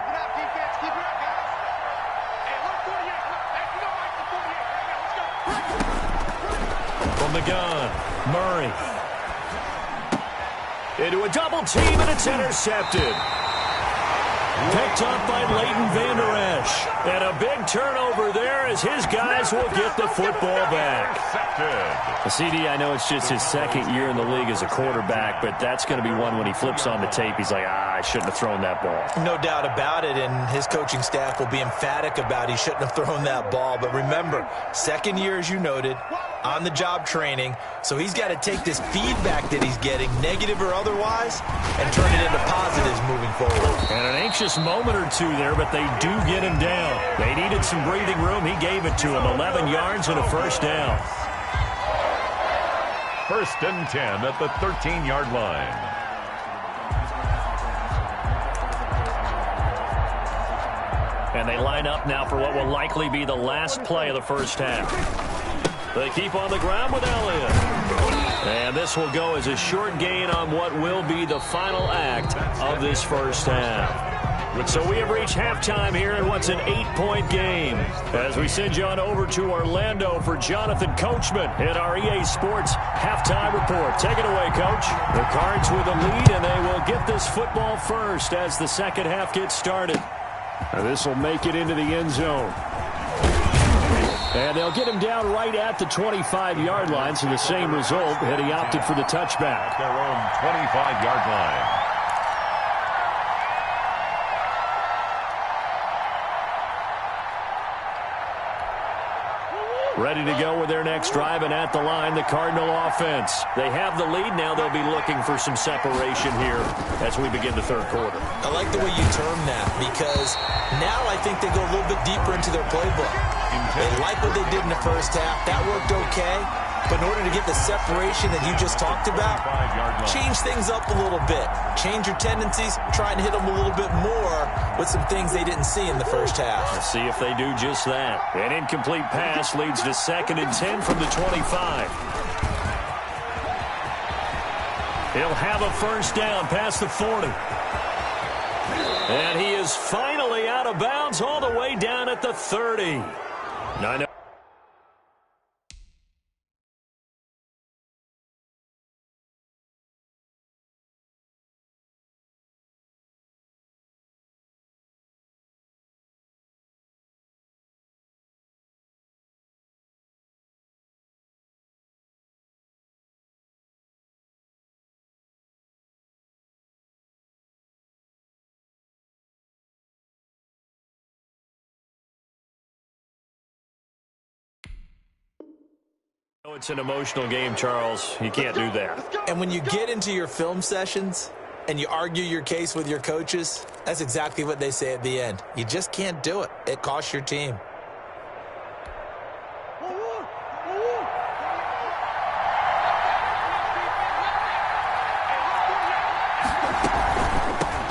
From the gun, Murray. Into a double team, and it's intercepted. Picked up by Leighton Vander Esch. And a big turnover there as his guys will get the football back. CD, I know it's just his 2nd year in the league as a quarterback, but that's going to be one when he flips on the tape. He's like, I shouldn't have thrown that ball. No doubt about it, and his coaching staff will be emphatic about he shouldn't have thrown that ball. But remember, 2nd year, as you noted, on-the-job training, so he's got to take this feedback that he's getting, negative or otherwise, and turn it into positives moving forward. And an anxious moment or two there, but they do get him down. They needed some breathing room. He gave it to him. 11 yards and a first down. 1st and 10 at the 13-yard line. And they line up now for what will likely be the last play of the first half. They keep on the ground with Elliott. And this will go as a short gain on what will be the final act of this first half. So we have reached halftime here in what's an 8-point game. As we send you on over to Orlando for Jonathan Coachman in our EA Sports halftime report. Take it away, Coach. The Cards with a lead, and they will get this football first as the second half gets started. And this will make it into the end zone. And they'll get him down right at the 25-yard line, so the same result, and he opted for the touchback. At their own 25-yard line. Ready to go with their next drive, and at the line, the Cardinal offense. They have the lead. Now they'll be looking for some separation here as we begin the third quarter. I like the way you term that, because now I think they go a little bit deeper into their playbook. They like what they did in the first half. That worked okay. But in order to get the separation that you just talked about, change things up a little bit. Change your tendencies, try and hit them a little bit more with some things they didn't see in the first half. Let's see if they do just that. An incomplete pass leads to 2nd and 10 from the 25. He'll have a first down past the 40. And he is finally out of bounds all the way down at the 30. Now, It's an emotional game, Charles. You can't do that. And when you get into your film sessions and you argue your case with your coaches, that's exactly what they say at the end. You just can't do it. It costs your team.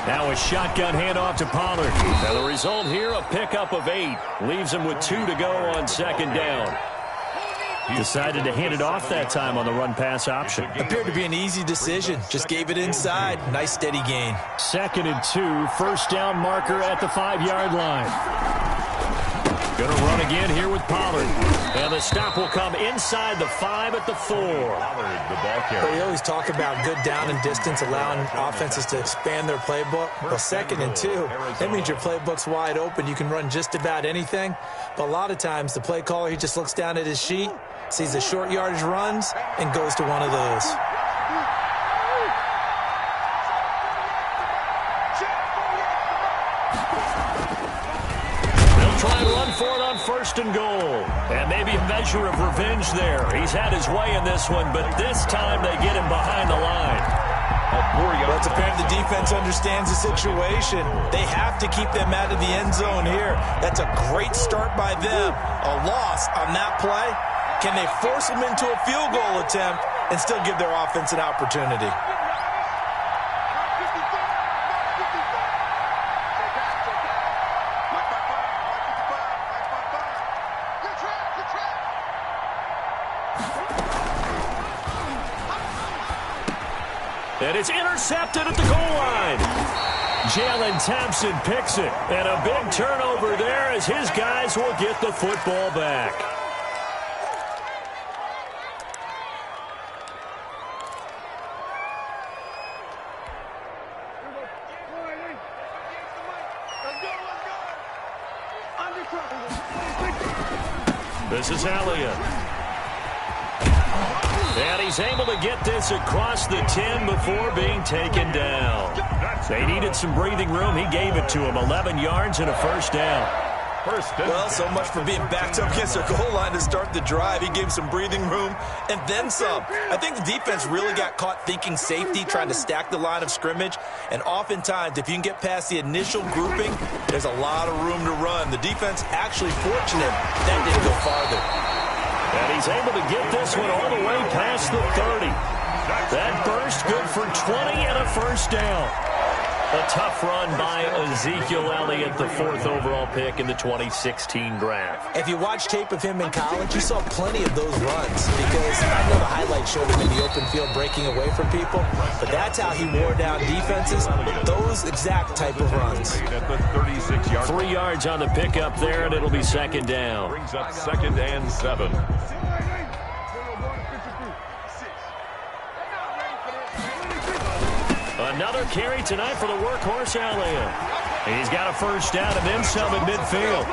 Now a shotgun handoff to Pollard. Now the result here, a pickup of 8. Leaves him with 2 to go on second down. Decided to hand it off that time on the run-pass option. Appeared to be an easy decision. Just gave it inside. Nice steady gain. 2nd and 2. First down marker at the 5-yard line. Going to run again here with Pollard. And the stop will come inside the 5 at the 4. We always talk about good down and distance, allowing offenses to expand their playbook. Well, 2nd and 2, that means your playbook's wide open. You can run just about anything. But a lot of times, the play caller, he just looks down at his sheet, sees the short yardage runs, and goes to one of those. They'll try and run for it on 1st and goal. And maybe a measure of revenge there. He's had his way in this one, but this time they get him behind the line. Well, it's apparent the defense understands the situation. They have to keep them out of the end zone here. That's a great start by them. A loss on that play. Can they force them into a field goal attempt and still give their offense an opportunity? And it's intercepted at the goal line. Jalen Thompson picks it. And a big turnover there as his guys will get the football back. This is Elliott. And he's able to get this across the 10 before being taken down. They needed some breathing room. He gave it to him. 11 yards and a first down. Well, so much for being backed up against their goal line to start the drive. He gave some breathing room and then some. I think the defense really got caught thinking safety, trying to stack the line of scrimmage. And oftentimes, if you can get past the initial grouping, there's a lot of room to run. The defense actually fortunate that didn't go farther. And he's able to get this one all the way past the 30. That burst good for 20 and a first down. A tough run by Ezekiel Elliott, the 4th overall pick in the 2016 draft. If you watch tape of him in college, you saw plenty of those runs because I know the highlights showed him in the open field breaking away from people, but that's how he wore down defenses, those exact type of runs. 3 yards on the pickup there, and it'll be 2nd down. Brings up 2nd and 7. Another carry tonight for the workhorse Elliott. He's got a first down and then some at midfield.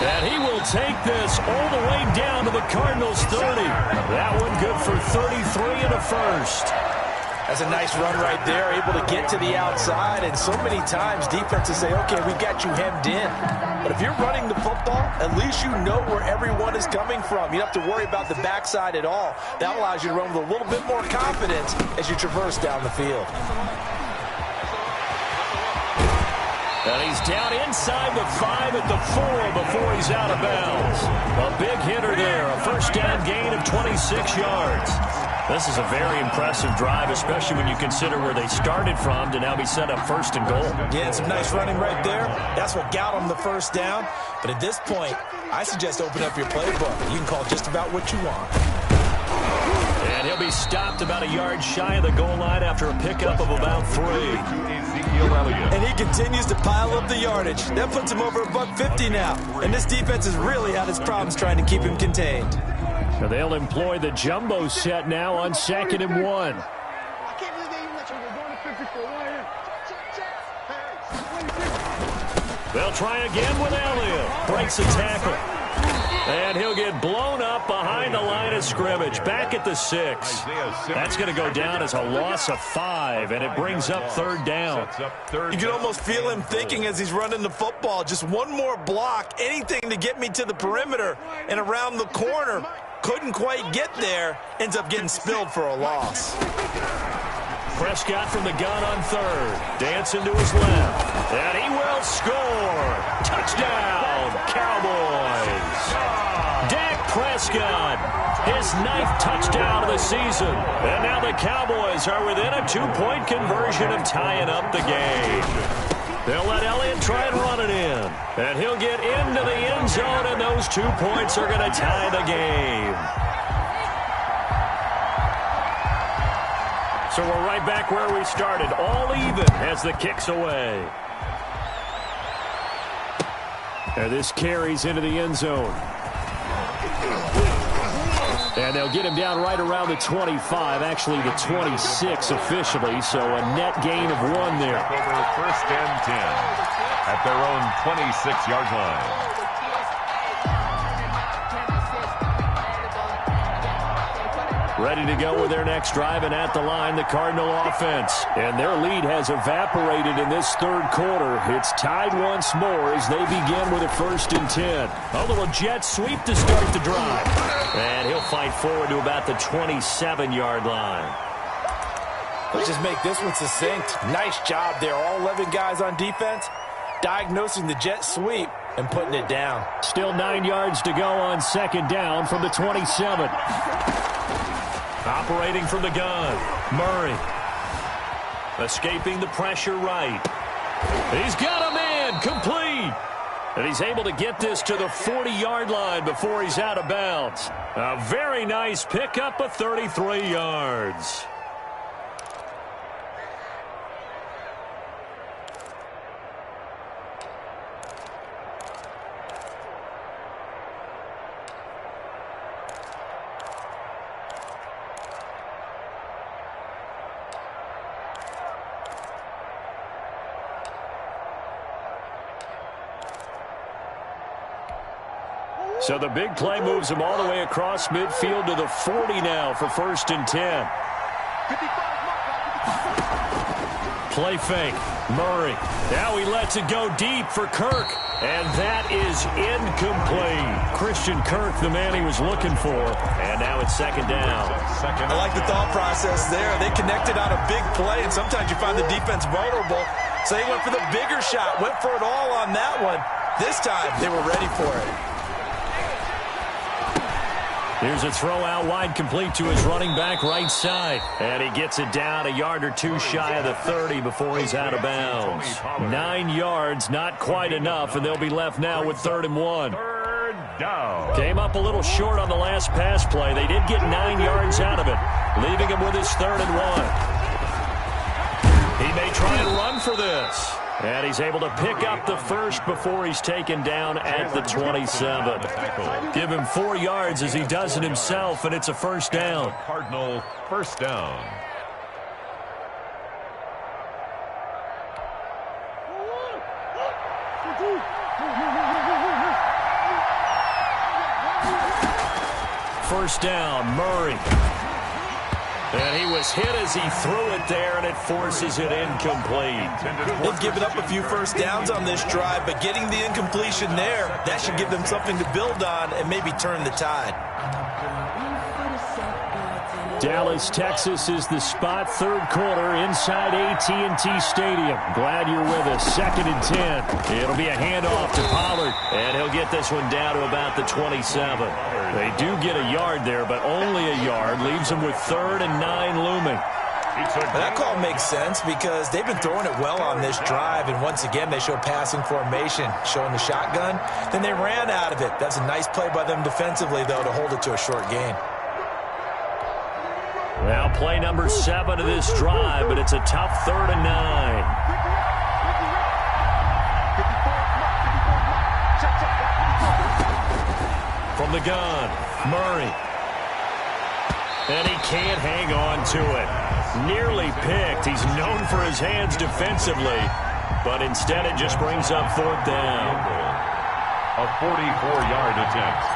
And he will take this all the way down to the Cardinals 30. That one good for 33 and a first. That's a nice run right there, able to get to the outside. And so many times defenses say, okay, we got you hemmed in. But if you're running the football, at least you know where everyone is coming from. You don't have to worry about the backside at all. That allows you to run with a little bit more confidence as you traverse down the field. And he's down inside the 5 at the 4 before he's out of bounds. A big hitter there, a first down gain of 26 yards. This is a very impressive drive, especially when you consider where they started from to now be set up 1st and goal. Yeah, and some nice running right there. That's what got them the first down. But at this point, I suggest open up your playbook. You can call just about what you want. And he'll be stopped about a yard shy of the goal line after a pickup of about 3. And he continues to pile up the yardage. That puts him over $150 now. And this defense has really had its problems trying to keep him contained. So they'll employ the jumbo set now on 2nd and 1. They'll try again with Elliott. Breaks a tackle. And he'll get blown up behind the line of scrimmage. Back at the 6. That's going to go down as a loss of 5, and it brings up 3rd down. You can almost feel him thinking as he's running the football. Just one more block, anything to get me to the perimeter and around the corner. couldn't quite get there, ends up getting spilled for a loss. Prescott from the gun on third. Dancing to his left. And he will score. Touchdown, Cowboys. Dak Prescott, his 9th touchdown of the season. And now the Cowboys are within a 2-point conversion of tying up the game. They'll let Elliott try and run it in. And he'll get into the end zone, and those 2 points are going to tie the game. So we're right back where we started, all even as the kick's away. And this carries into the end zone. And they'll get him down right around the 25, actually the 26 officially, so a net gain of 1 there. Over first and 10 at their own 26-yard line. Ready to go with their next drive, and at the line, the Cardinal offense. And their lead has evaporated in this third quarter. It's tied once more as they begin with a 1st and 10. A little jet sweep to start the drive. And he'll fight forward to about the 27-yard line. Let's just make this one succinct. Nice job there. All 11 guys on defense diagnosing the jet sweep and putting it down. Still 9 yards to go on 2nd down from the 27. Operating from the gun, Murray. Escaping the pressure right. He's got a man, complete. And he's able to get this to the 40-yard line before he's out of bounds. A very nice pickup of 33 yards. So the big play moves him all the way across midfield to the 40 now for 1st and 10. Play fake. Murray. Now he lets it go deep for Kirk. And that is incomplete. Christian Kirk, the man he was looking for. And now it's 2nd down. I like the thought process there. They connected on a big play, and sometimes you find the defense vulnerable. So they went for the bigger shot, went for it all on that one. This time, they were ready for it. Here's a throw out wide, complete to his running back right side. And he gets it down a yard or 2 shy of the 30 before he's out of bounds. 9 yards, not quite enough, and they'll be left now with 3rd and 1. Down. Came up a little short on the last pass play. They did get 9 yards out of it, leaving him with his 3rd and 1. He may try and run for this. And he's able to pick up the first before he's taken down at the 27. Give him 4 yards as he does it himself, and it's a 1st down. Cardinal 1st down. First down, Murray. And he was hit as he threw it there, and it forces it incomplete. They've given up a few 1st downs on this drive, but getting the incompletion there, that should give them something to build on and maybe turn the tide. Dallas, Texas is the spot. 3rd quarter inside AT&T Stadium. Glad you're with us. 2nd and 10. It'll be a handoff to Pollard, and he'll get this one down to about the 27. They do get a yard there, but only a yard. Leaves them with 3rd and 9 looming. That call makes sense because they've been throwing it well on this drive, and once again they show passing formation, showing the shotgun. Then they ran out of it. That's a nice play by them defensively, though, to hold it to a short gain. Well, play number 7 of this drive, but it's a tough 3rd and 9. From the gun, Murray. And he can't hang on to it. Nearly picked. He's known for his hands defensively, but instead it just brings up 4th down. A 44-yard attempt.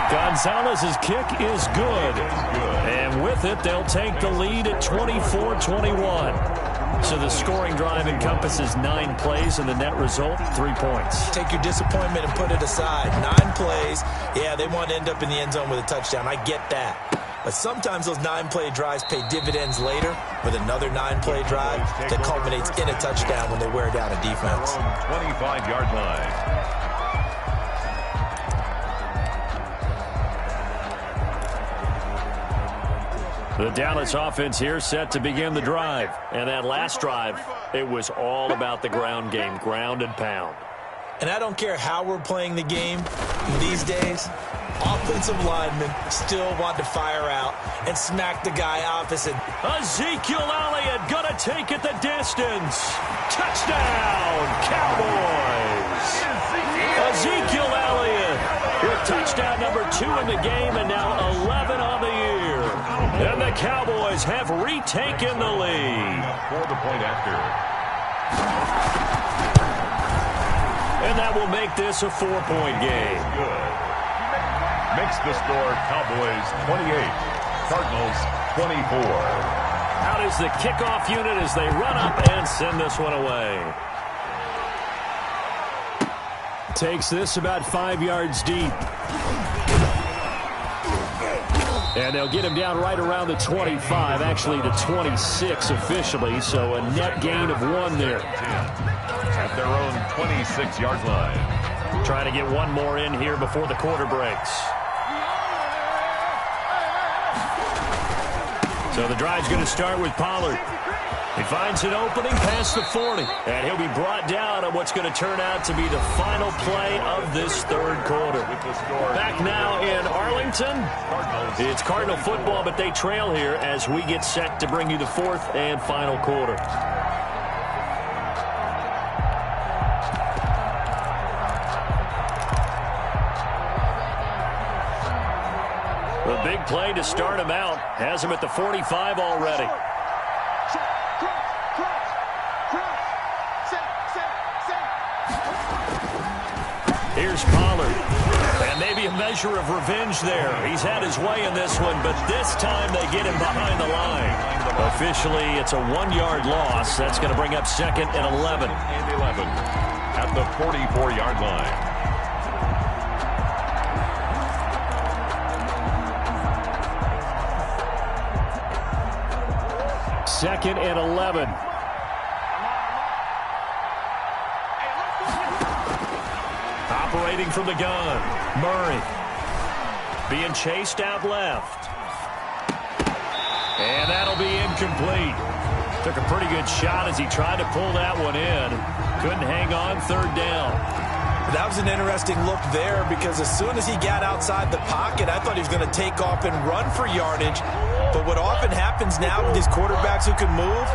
Gonzalez's kick is good. And with it, they'll take the lead at 24-21. So the scoring drive encompasses 9 plays, and the net result, 3 points. Take your disappointment and put it aside. 9 plays. Yeah, they want to end up in the end zone with a touchdown. I get that. But sometimes those 9-play drives pay dividends later with another 9-play drive that culminates in a touchdown when they wear down a defense. 25-yard line. The Dallas offense here set to begin the drive. And that last drive, it was all about the ground game, ground and pound. And I don't care how we're playing the game these days, offensive linemen still want to fire out and smack the guy opposite. Ezekiel Elliott gonna take it the distance. Touchdown, Cowboys! Ezekiel Elliott with touchdown number 2 in the game and now 11 on the year. And the Cowboys have retaken the lead. For the point after. And that will make this a 4-point game. Good. Makes the score Cowboys 28, Cardinals 24. Out is the kickoff unit as they run up and send this one away. Takes this about 5 yards deep. And they'll get him down right around the 25, actually the 26 officially, so a net gain of 1 there. At their own 26-yard line. Trying to get one more in here before the quarter breaks. So the drive's going to start with Pollard. He finds an opening past the 40, and he'll be brought down on what's going to turn out to be the final play of this third quarter. Back now in Arlington, it's Cardinal football, but they trail here as we get set to bring you the 4th and final quarter. The big play to start him out has him at the 45 already. Here's Pollard. And maybe a measure of revenge there. He's had his way in this one, but this time they get him behind the line. Officially, it's a 1-yard loss. That's going to bring up 2nd and 11. And 11 at the 44-yard line. Second and 11. Operating from the gun, Murray. Being chased out left. And that'll be incomplete. Took a pretty good shot as he tried to pull that one in. Couldn't hang on, 3rd down. That was an interesting look there because as soon as he got outside the pocket, I thought he was going to take off and run for yardage. But what often happens now with these quarterbacks who can move,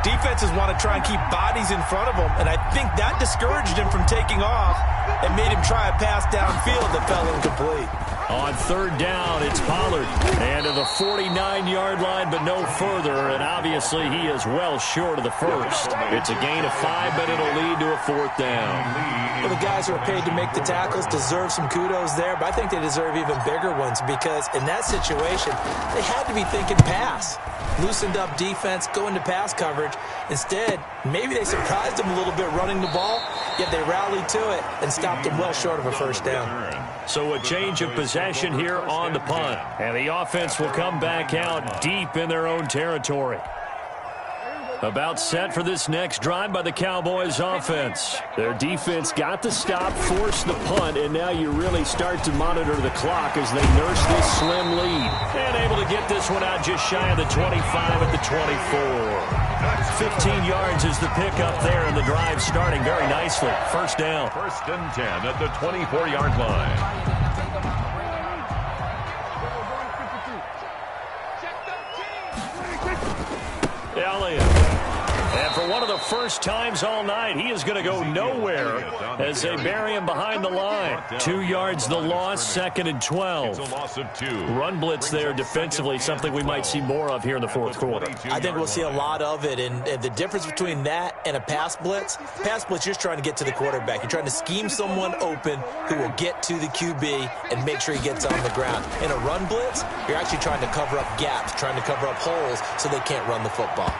defenses want to try and keep bodies in front of them, and I think that discouraged him from taking off and made him try a pass downfield that fell incomplete. On 3rd down, it's Pollard. And to the 49-yard line, but no further. And obviously, he is well short of the first. It's a gain of 5, but it'll lead to a 4th down. Well, the guys who are paid to make the tackles deserve some kudos there, but I think they deserve even bigger ones because in that situation, they had to be thinking pass. Loosened up defense, go into pass coverage. Instead, maybe they surprised him a little bit running the ball, yet they rallied to it and stopped him well short of a 1st down. So a change of possession here on the punt. And the offense will come back out deep in their own territory. About set for this next drive by the Cowboys offense. Their defense got the stop, forced the punt, and now you really start to monitor the clock as they nurse this slim lead. And able to get this one out just shy of the 25 at the 24. 15 yards is the pickup there, and the drive starting very nicely. 1st down. 1st and 10 at the 24-yard line. Elliott. And for one of the first times all night, he is going to go nowhere as they bury him behind the line. 2 yards the loss, 2nd and 12. It's a loss of 2. Run blitz there defensively, something we might see more of here in the 4th quarter. I think we'll see a lot of it, and the difference between that and a pass blitz, you're just trying to get to the quarterback. You're trying to scheme someone open who will get to the QB and make sure he gets on the ground. In a run blitz, you're actually trying to cover up gaps, trying to cover up holes so they can't run the football.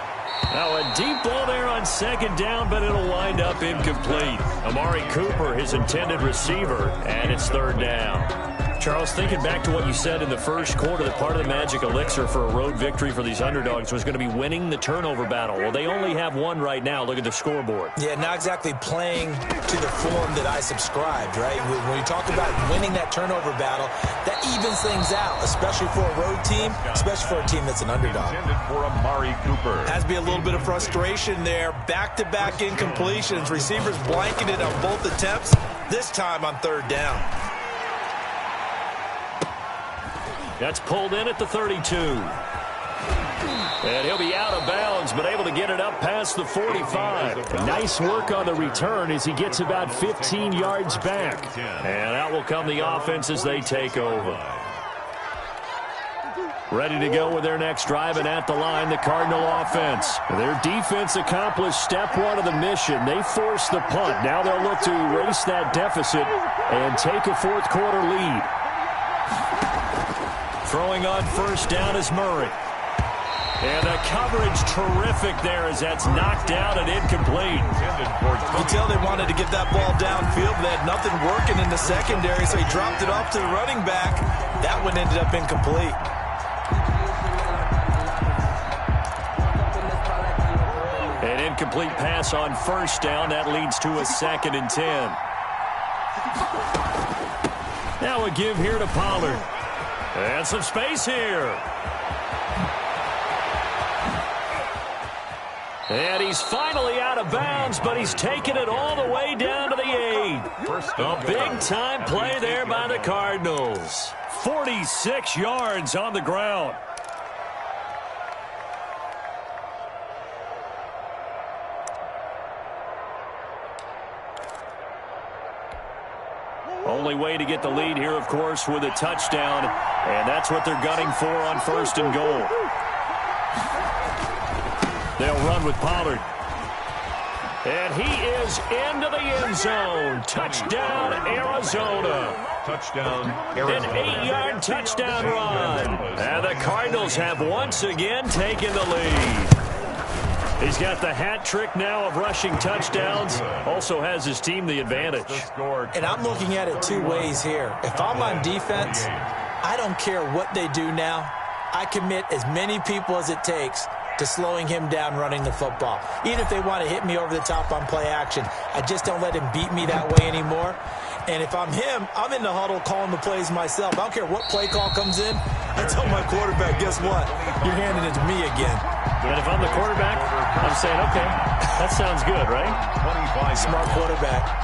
Now a deep ball there on second down, but it'll wind up incomplete. Amari Cooper, his intended receiver, and it's third down. Charles, thinking back to what you said in the first quarter, that part of the magic elixir for a road victory for these underdogs was going to be winning the turnover battle. Well, they only have one right now. Look at the scoreboard. Yeah, not exactly playing to the form that I subscribed, right? When you talk about winning that turnover battle, that evens things out, especially for a road team, especially for a team that's an underdog. For Amari Cooper. Has to be a little bit of frustration there. Back-to-back incompletions. Receivers blanketed on both attempts, this time on third down. That's pulled in at the 32. And he'll be out of bounds, but able to get it up past the 45. Nice work on the return as he gets about 15 yards back. And out will come the offense as they take over. Ready to go with their next drive, and at the line, the Cardinal offense. Their defense accomplished step one of the mission. They forced the punt. Now they'll look to erase that deficit and take a fourth quarter lead. Throwing on first down is Murray. And the coverage terrific there as that's knocked down and incomplete. You tell they wanted to get that ball downfield. They had nothing working in the secondary, so he dropped it off to the running back. That one ended up incomplete. An incomplete pass on first down. That leads to a 2nd and 10. Now a give here to Pollard. And some space here. And he's finally out of bounds, but he's taken it all the way down to the 8. A big-time play there by the Cardinals. 46 yards on the ground. Only way to get the lead here, of course, with a touchdown, and that's what they're gunning for on first and goal. They'll run with Pollard. And he is into the end zone. Touchdown, Arizona. Touchdown, Arizona. An 8-yard touchdown run. And the Cardinals have once again taken the lead. He's got the hat trick now of rushing touchdowns. Also has his team the advantage. And I'm looking at it two ways here. If I'm on defense, I don't care what they do now. I commit as many people as it takes to slowing him down running the football. Even if they want to hit me over the top on play action, I just don't let him beat me that way anymore. And if I'm him, I'm in the huddle calling the plays myself. I don't care what play call comes in. I tell my quarterback, guess what? You're handing it to me again. And if I'm the quarterback, I'm saying, okay, that sounds good, right? Smart quarterback.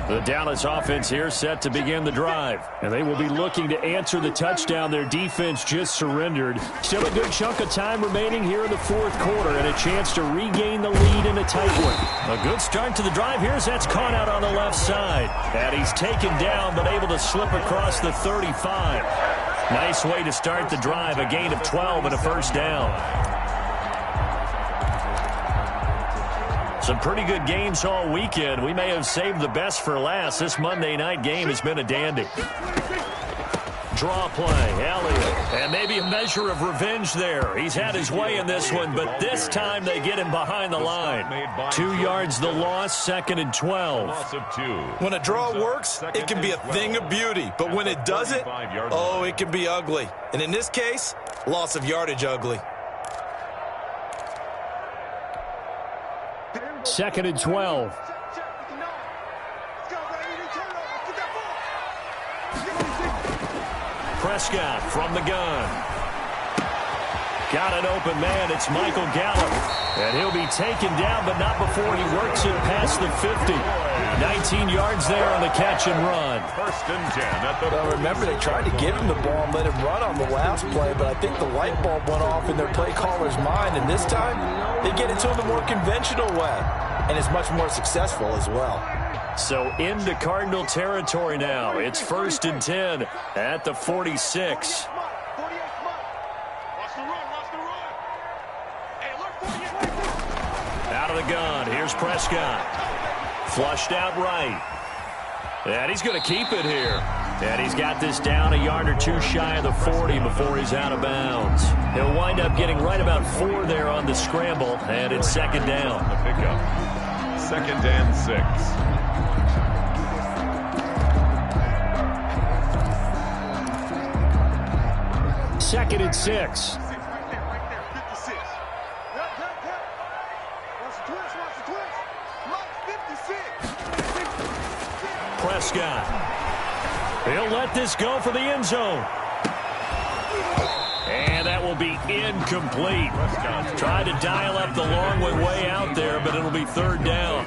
The Dallas offense here set to begin the drive. And they will be looking to answer the touchdown their defense just surrendered. Still a good chunk of time remaining here in the fourth quarter and a chance to regain the lead in a tight one. A good start to the drive here as that's caught out on the left side. And he's taken down but able to slip across the 35. Nice way to start the drive, a gain of 12 and a first down. Some pretty good games all weekend. We may have saved the best for last. This Monday night game has been a dandy. Draw play, Elliott. And maybe a measure of revenge there. He's had his way in this one, but this time they get him behind the line. 2 yards the loss, 2nd and 12. When a draw works, it can be a thing of beauty. But when it doesn't, oh, it can be ugly. And in this case, loss of yardage ugly. 2nd and 12. Prescott from the gun. Got an open man. It's Michael Gallup. And he'll be taken down, but not before he works it past the 50. 19 yards there on the catch and run. 1st and 10 at the well, remember, they tried to give him the ball and let him run on the last play, but I think the light bulb went off in their play caller's mind, and this time they get it to him the more conventional way, and it's much more successful as well. So into Cardinal territory now. It's 1st and 10 at the 46. Out of the gun. Here's Prescott. Flushed out right. And he's going to keep it here. And he's got this down a yard or two shy of the 40 before he's out of bounds. He'll wind up getting right about 4 there on the scramble, and it's second down. The pickup. 2nd and 6. Second and 6. Prescott. He'll let this go for the end zone. And that will be incomplete. Tried to dial up the long way out there, but it'll be 3rd down.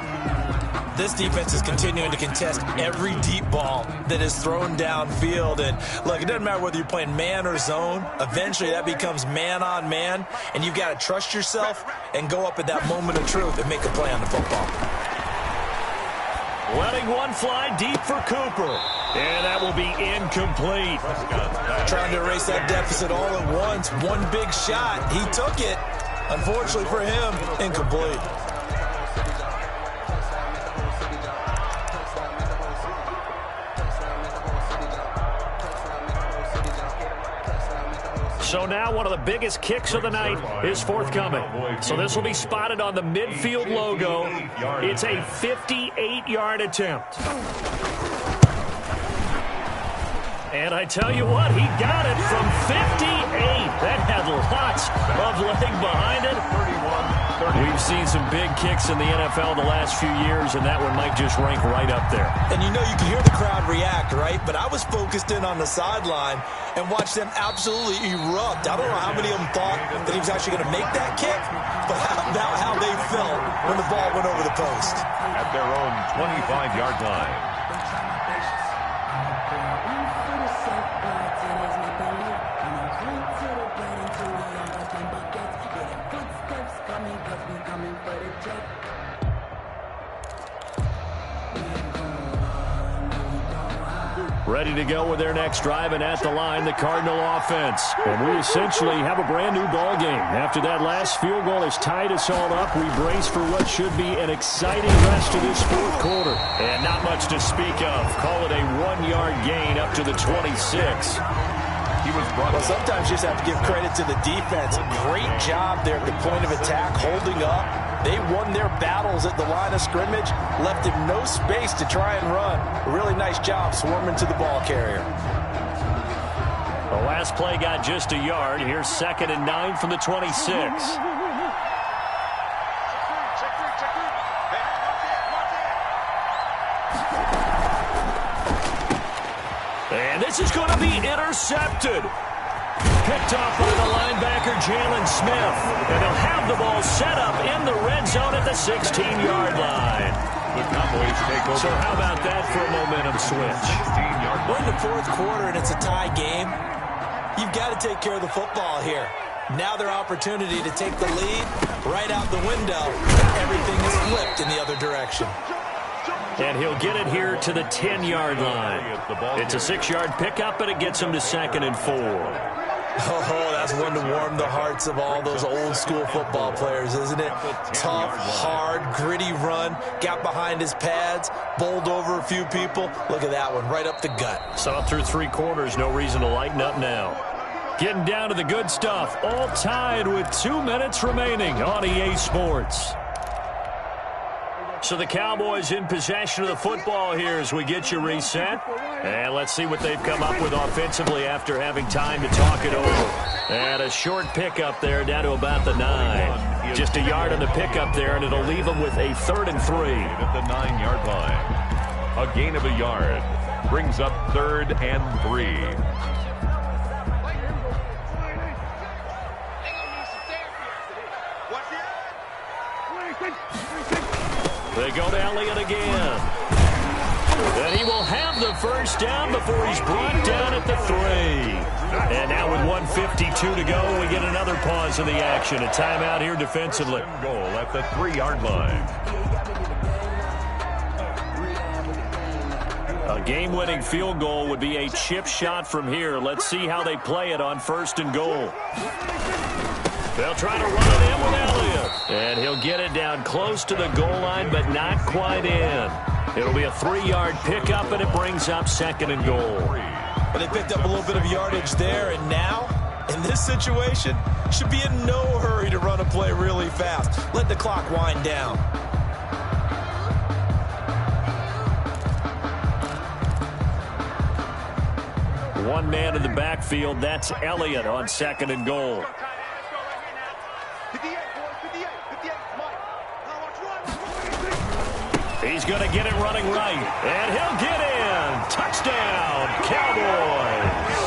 This defense is continuing to contest every deep ball that is thrown downfield. And look, it doesn't matter whether you're playing man or zone. Eventually that becomes man on man, and you've got to trust yourself and go up at that moment of truth and make a play on the football. Letting one fly deep for Cooper. And that will be incomplete. Trying to erase that deficit all at once. One big shot. He took it. Unfortunately for him, incomplete. So now one of the biggest kicks of the night is forthcoming. So this will be spotted on the midfield logo. It's a 58-yard attempt. And I tell you what, he got it from 58. That had lots of leg behind it. We've seen some big kicks in the NFL the last few years, and that one might just rank right up there. And you know, you can hear the crowd react, right? But I was focused in on the sideline and watched them absolutely erupt. I don't know how many of them thought that he was actually going to make that kick, but about how they felt when the ball went over the post. At their own 25-yard line. Ready to go with their next drive, and at the line, the Cardinal offense. And we essentially have a brand-new ball game. After that last field goal has tied us all up, we brace for what should be an exciting rest of this 4th quarter. And not much to speak of. Call it a 1-yard gain up to the 26. Well, sometimes you just have to give credit to the defense. Great job there at the point of attack, holding up. They won their battles at the line of scrimmage, left him no space to try and run. A really nice job swarming to the ball carrier. The last play got just a yard. Here's 2nd and 9 from the 26. And this is going to be intercepted. Picked off by the linebacker, Jalen Smith. And they'll have the ball set up in the red zone at the 16-yard line. The Cowboys take over. So how about that for a momentum switch? We're in the 4th quarter, and it's a tie game. You've got to take care of the football here. Now their opportunity to take the lead right out the window. Everything is flipped in the other direction. And he'll get it here to the 10-yard line. It's a 6-yard pickup, and it gets him to 2nd and 4. Oh, that's one to warm the hearts of all those old-school football players, isn't it? Tough, hard, gritty run, got behind his pads, bowled over a few people. Look at that one, right up the gut. So through 3 quarters, no reason to lighten up now. Getting down to the good stuff, all tied with 2 minutes remaining on EA Sports. So the Cowboys in possession of the football here as we get you reset. And let's see what they've come up with offensively after having time to talk it over. And a short pickup there down to about the 9. Just a yard on the pickup there, and it'll leave them with a 3rd and 3. At the 9-yard line. A gain of a yard. Brings up 3rd and 3. They go to Elliott again. And he will have the first down before he's brought down at the 3. And now with 1:52 to go, we get another pause in the action. A timeout here defensively. Goal at the 3-yard line. A game-winning field goal would be a chip shot from here. Let's see how they play it on 1st and goal. They'll try to run it in with Elliott. And he'll get it down close to the goal line, but not quite in. It'll be a 3-yard pickup, and it brings up 2nd and goal. But they picked up a little bit of yardage there, and now, in this situation, should be in no hurry to run a play really fast. Let the clock wind down. One man in the backfield. That's Elliott on 2nd and goal. He's going to get it running right, and he'll get in. Touchdown, Cowboys.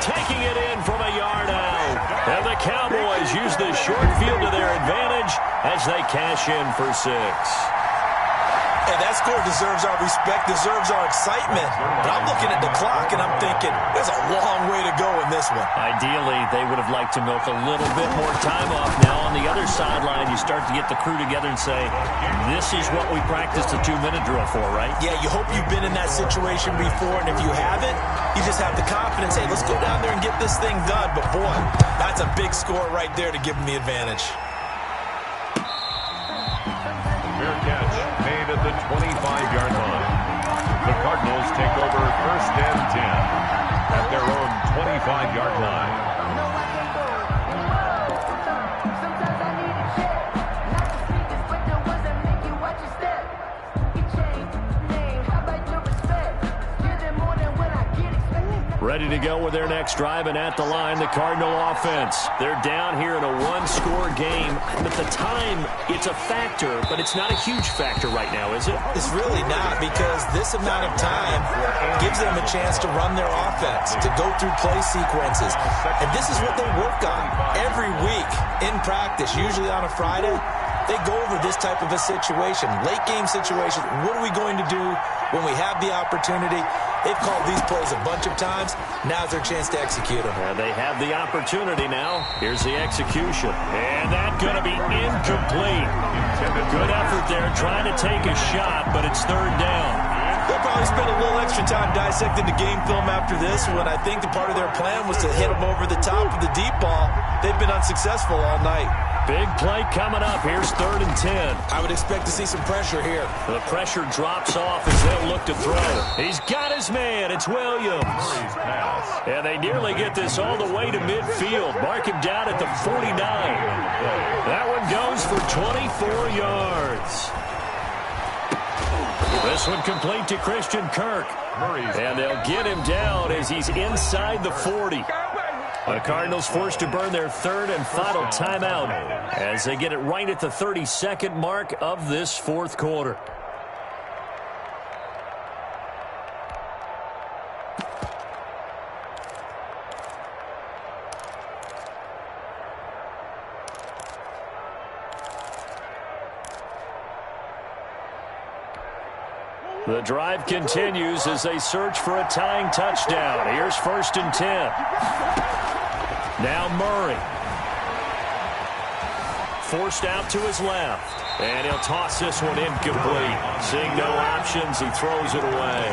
Taking it in from a yard out. And the Cowboys use the short field to their advantage as they cash in for 6. Hey, that score deserves our respect, deserves our excitement. But I'm looking at the clock, and I'm thinking, there's a long way to go in this one. Ideally, they would have liked to milk a little bit more time off. Now, on the other sideline, you start to get the crew together and say, this is what we practiced a 2-minute drill for, right? Yeah, you hope you've been in that situation before, and if you haven't, you just have the confidence, hey, let's go down there and get this thing done. But, boy, that's a big score right there to give them the advantage. Fair catch made at the 25-yard line. The Cardinals take over 1st and 10 at their own 25-yard line. Ready to go with their next drive, and at the line, the Cardinal offense. They're down here in a 1-score game. At the time, it's a factor, but it's not a huge factor right now, is it? It's really not, because this amount of time gives them a chance to run their offense, to go through play sequences. And this is what they work on every week in practice, usually on a Friday. They go over this type of a situation, late game situation. What are we going to do when we have the opportunity? They've called these plays a bunch of times. Now's their chance to execute them. Yeah, they have the opportunity now. Here's the execution. And that's going to be incomplete. Good effort there trying to take a shot, but it's 3rd down. They'll probably spend a little extra time dissecting the game film after this when I think the part of their plan was to hit them over the top with the deep ball. They've been unsuccessful all night. Big play coming up. Here's 3rd and 10. I would expect to see some pressure here. The pressure drops off as they'll look to throw. He's got his man. It's Williams. And they nearly get this all the way to midfield. Mark him down at the 49. That one goes for 24 yards. This one complete to Christian Kirk. And they'll get him down as he's inside the 40. The Cardinals forced to burn their 3rd and final timeout as they get it right at the 32nd mark of this 4th quarter. The drive continues as they search for a tying touchdown. Here's 1st and 10. Now Murray. Forced out to his left. And he'll toss this one incomplete. Seeing no options, he throws it away.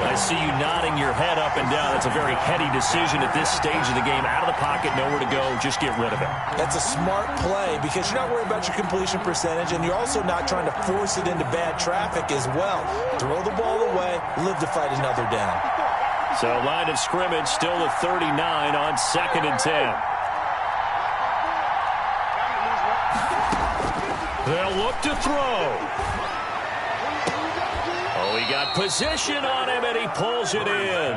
I see you nodding your head up and down. It's a very heady decision at this stage of the game. Out of the pocket, nowhere to go. Just get rid of it. That's a smart play because you're not worried about your completion percentage, and you're also not trying to force it into bad traffic as well. Throw the ball away, live to fight another down. So line of scrimmage still at 39 on 2nd and 10. They'll look to throw. Oh, he got position on him, and he pulls it in.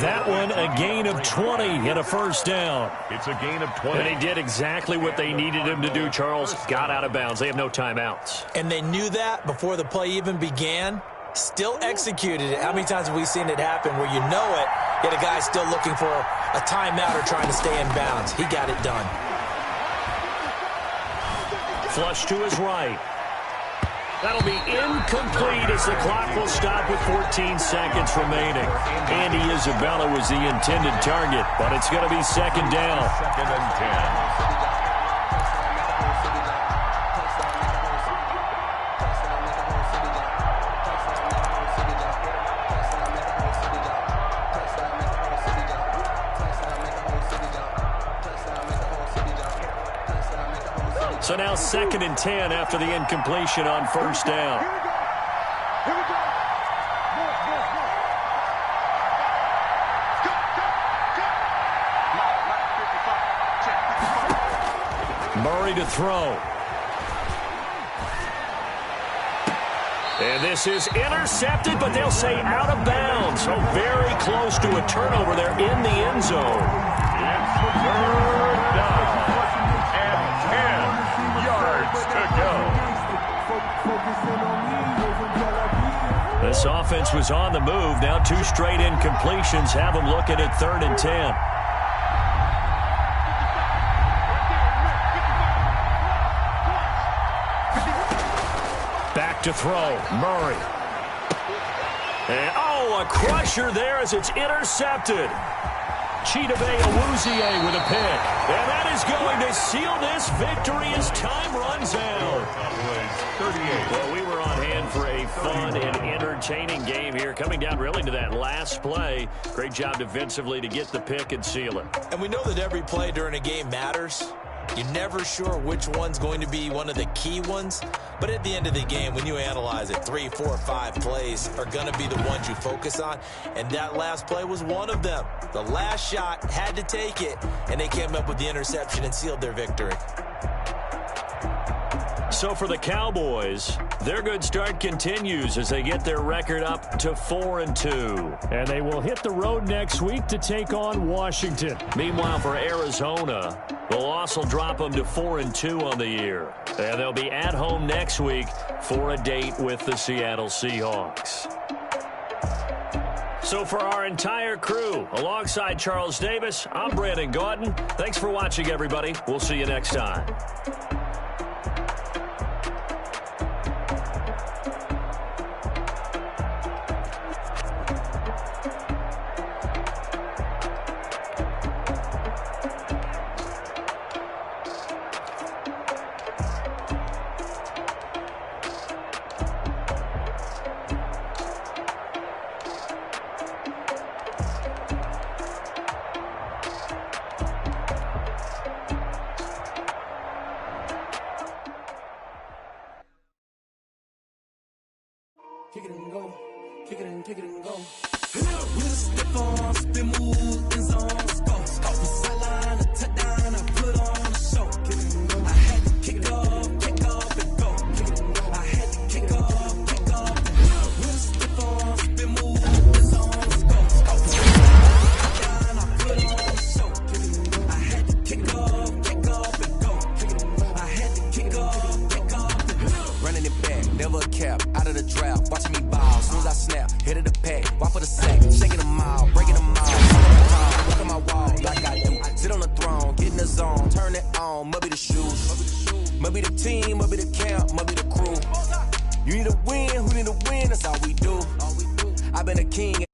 That one, a gain of 20 and a 1st down. It's a gain of 20. And he did exactly what they needed him to do, Charles. Got out of bounds. They have no timeouts. And they knew that before the play even began. Still executed it. How many times have we seen it happen where you know it, yet a guy's still looking for a timeout or trying to stay in bounds? He got it done. Flush to his right. That'll be incomplete as the clock will stop with 14 seconds remaining. Andy Isabella was the intended target, but it's going to be 2nd down. 2nd and 10. So now 2nd and 10 after the incompletion on 1st down. Here we go. Murray to throw. And this is intercepted, but they'll say out of bounds. So very close to a turnover there in the end zone. It's third down and 10 yards to go. This offense was on the move. Now 2 straight incompletions have them looking at 3rd and 10. Back to throw, Murray. And, a crusher there as it's intercepted. Chidobe Awuzie with a pick. And that is going to seal this victory as time runs out. 38. Well, we were on hand for a fun and entertaining game here. Coming down really to that last play. Great job defensively to get the pick and seal it. And we know that every play during a game matters. You're never sure which one's going to be one of the key ones. But at the end of the game, when you analyze it, 3, 4, 5 plays are going to be the ones you focus on. And that last play was one of them. The last shot had to take it, and they came up with the interception and sealed their victory. So for the Cowboys, their good start continues as they get their record up to 4-2. And they will hit the road next week to take on Washington. Meanwhile, for Arizona, the loss will drop them to 4-2 on the year. And they'll be at home next week for a date with the Seattle Seahawks. So for our entire crew, alongside Charles Davis, I'm Brandon Gaudin. Thanks for watching, everybody. We'll see you next time. Kick it and go. Kick it and go. With a stiff on, spin move, in zone, scope. From sideline to touchdown, I put on a show. Kick it and go. I had to kick off and go. Kick it and go. I had to kick off and go. With a stiff on, spin move, in zone, scope. From sideline, I put on a show. Kick it and go. I had to kick off and go. Kick it and go. I had to kick off and go. Running it back, never a cap, out of the draft, watching me ball, soon as I snap, hit of the pack, walk for the sack, shaking them out, breaking them out, look at my wall, like I do, sit on the throne, get in the zone, turn it on, must be the shoes, must be the team, must be the camp, must be the crew, you need a win, who need a win, that's all we do, I've been a king.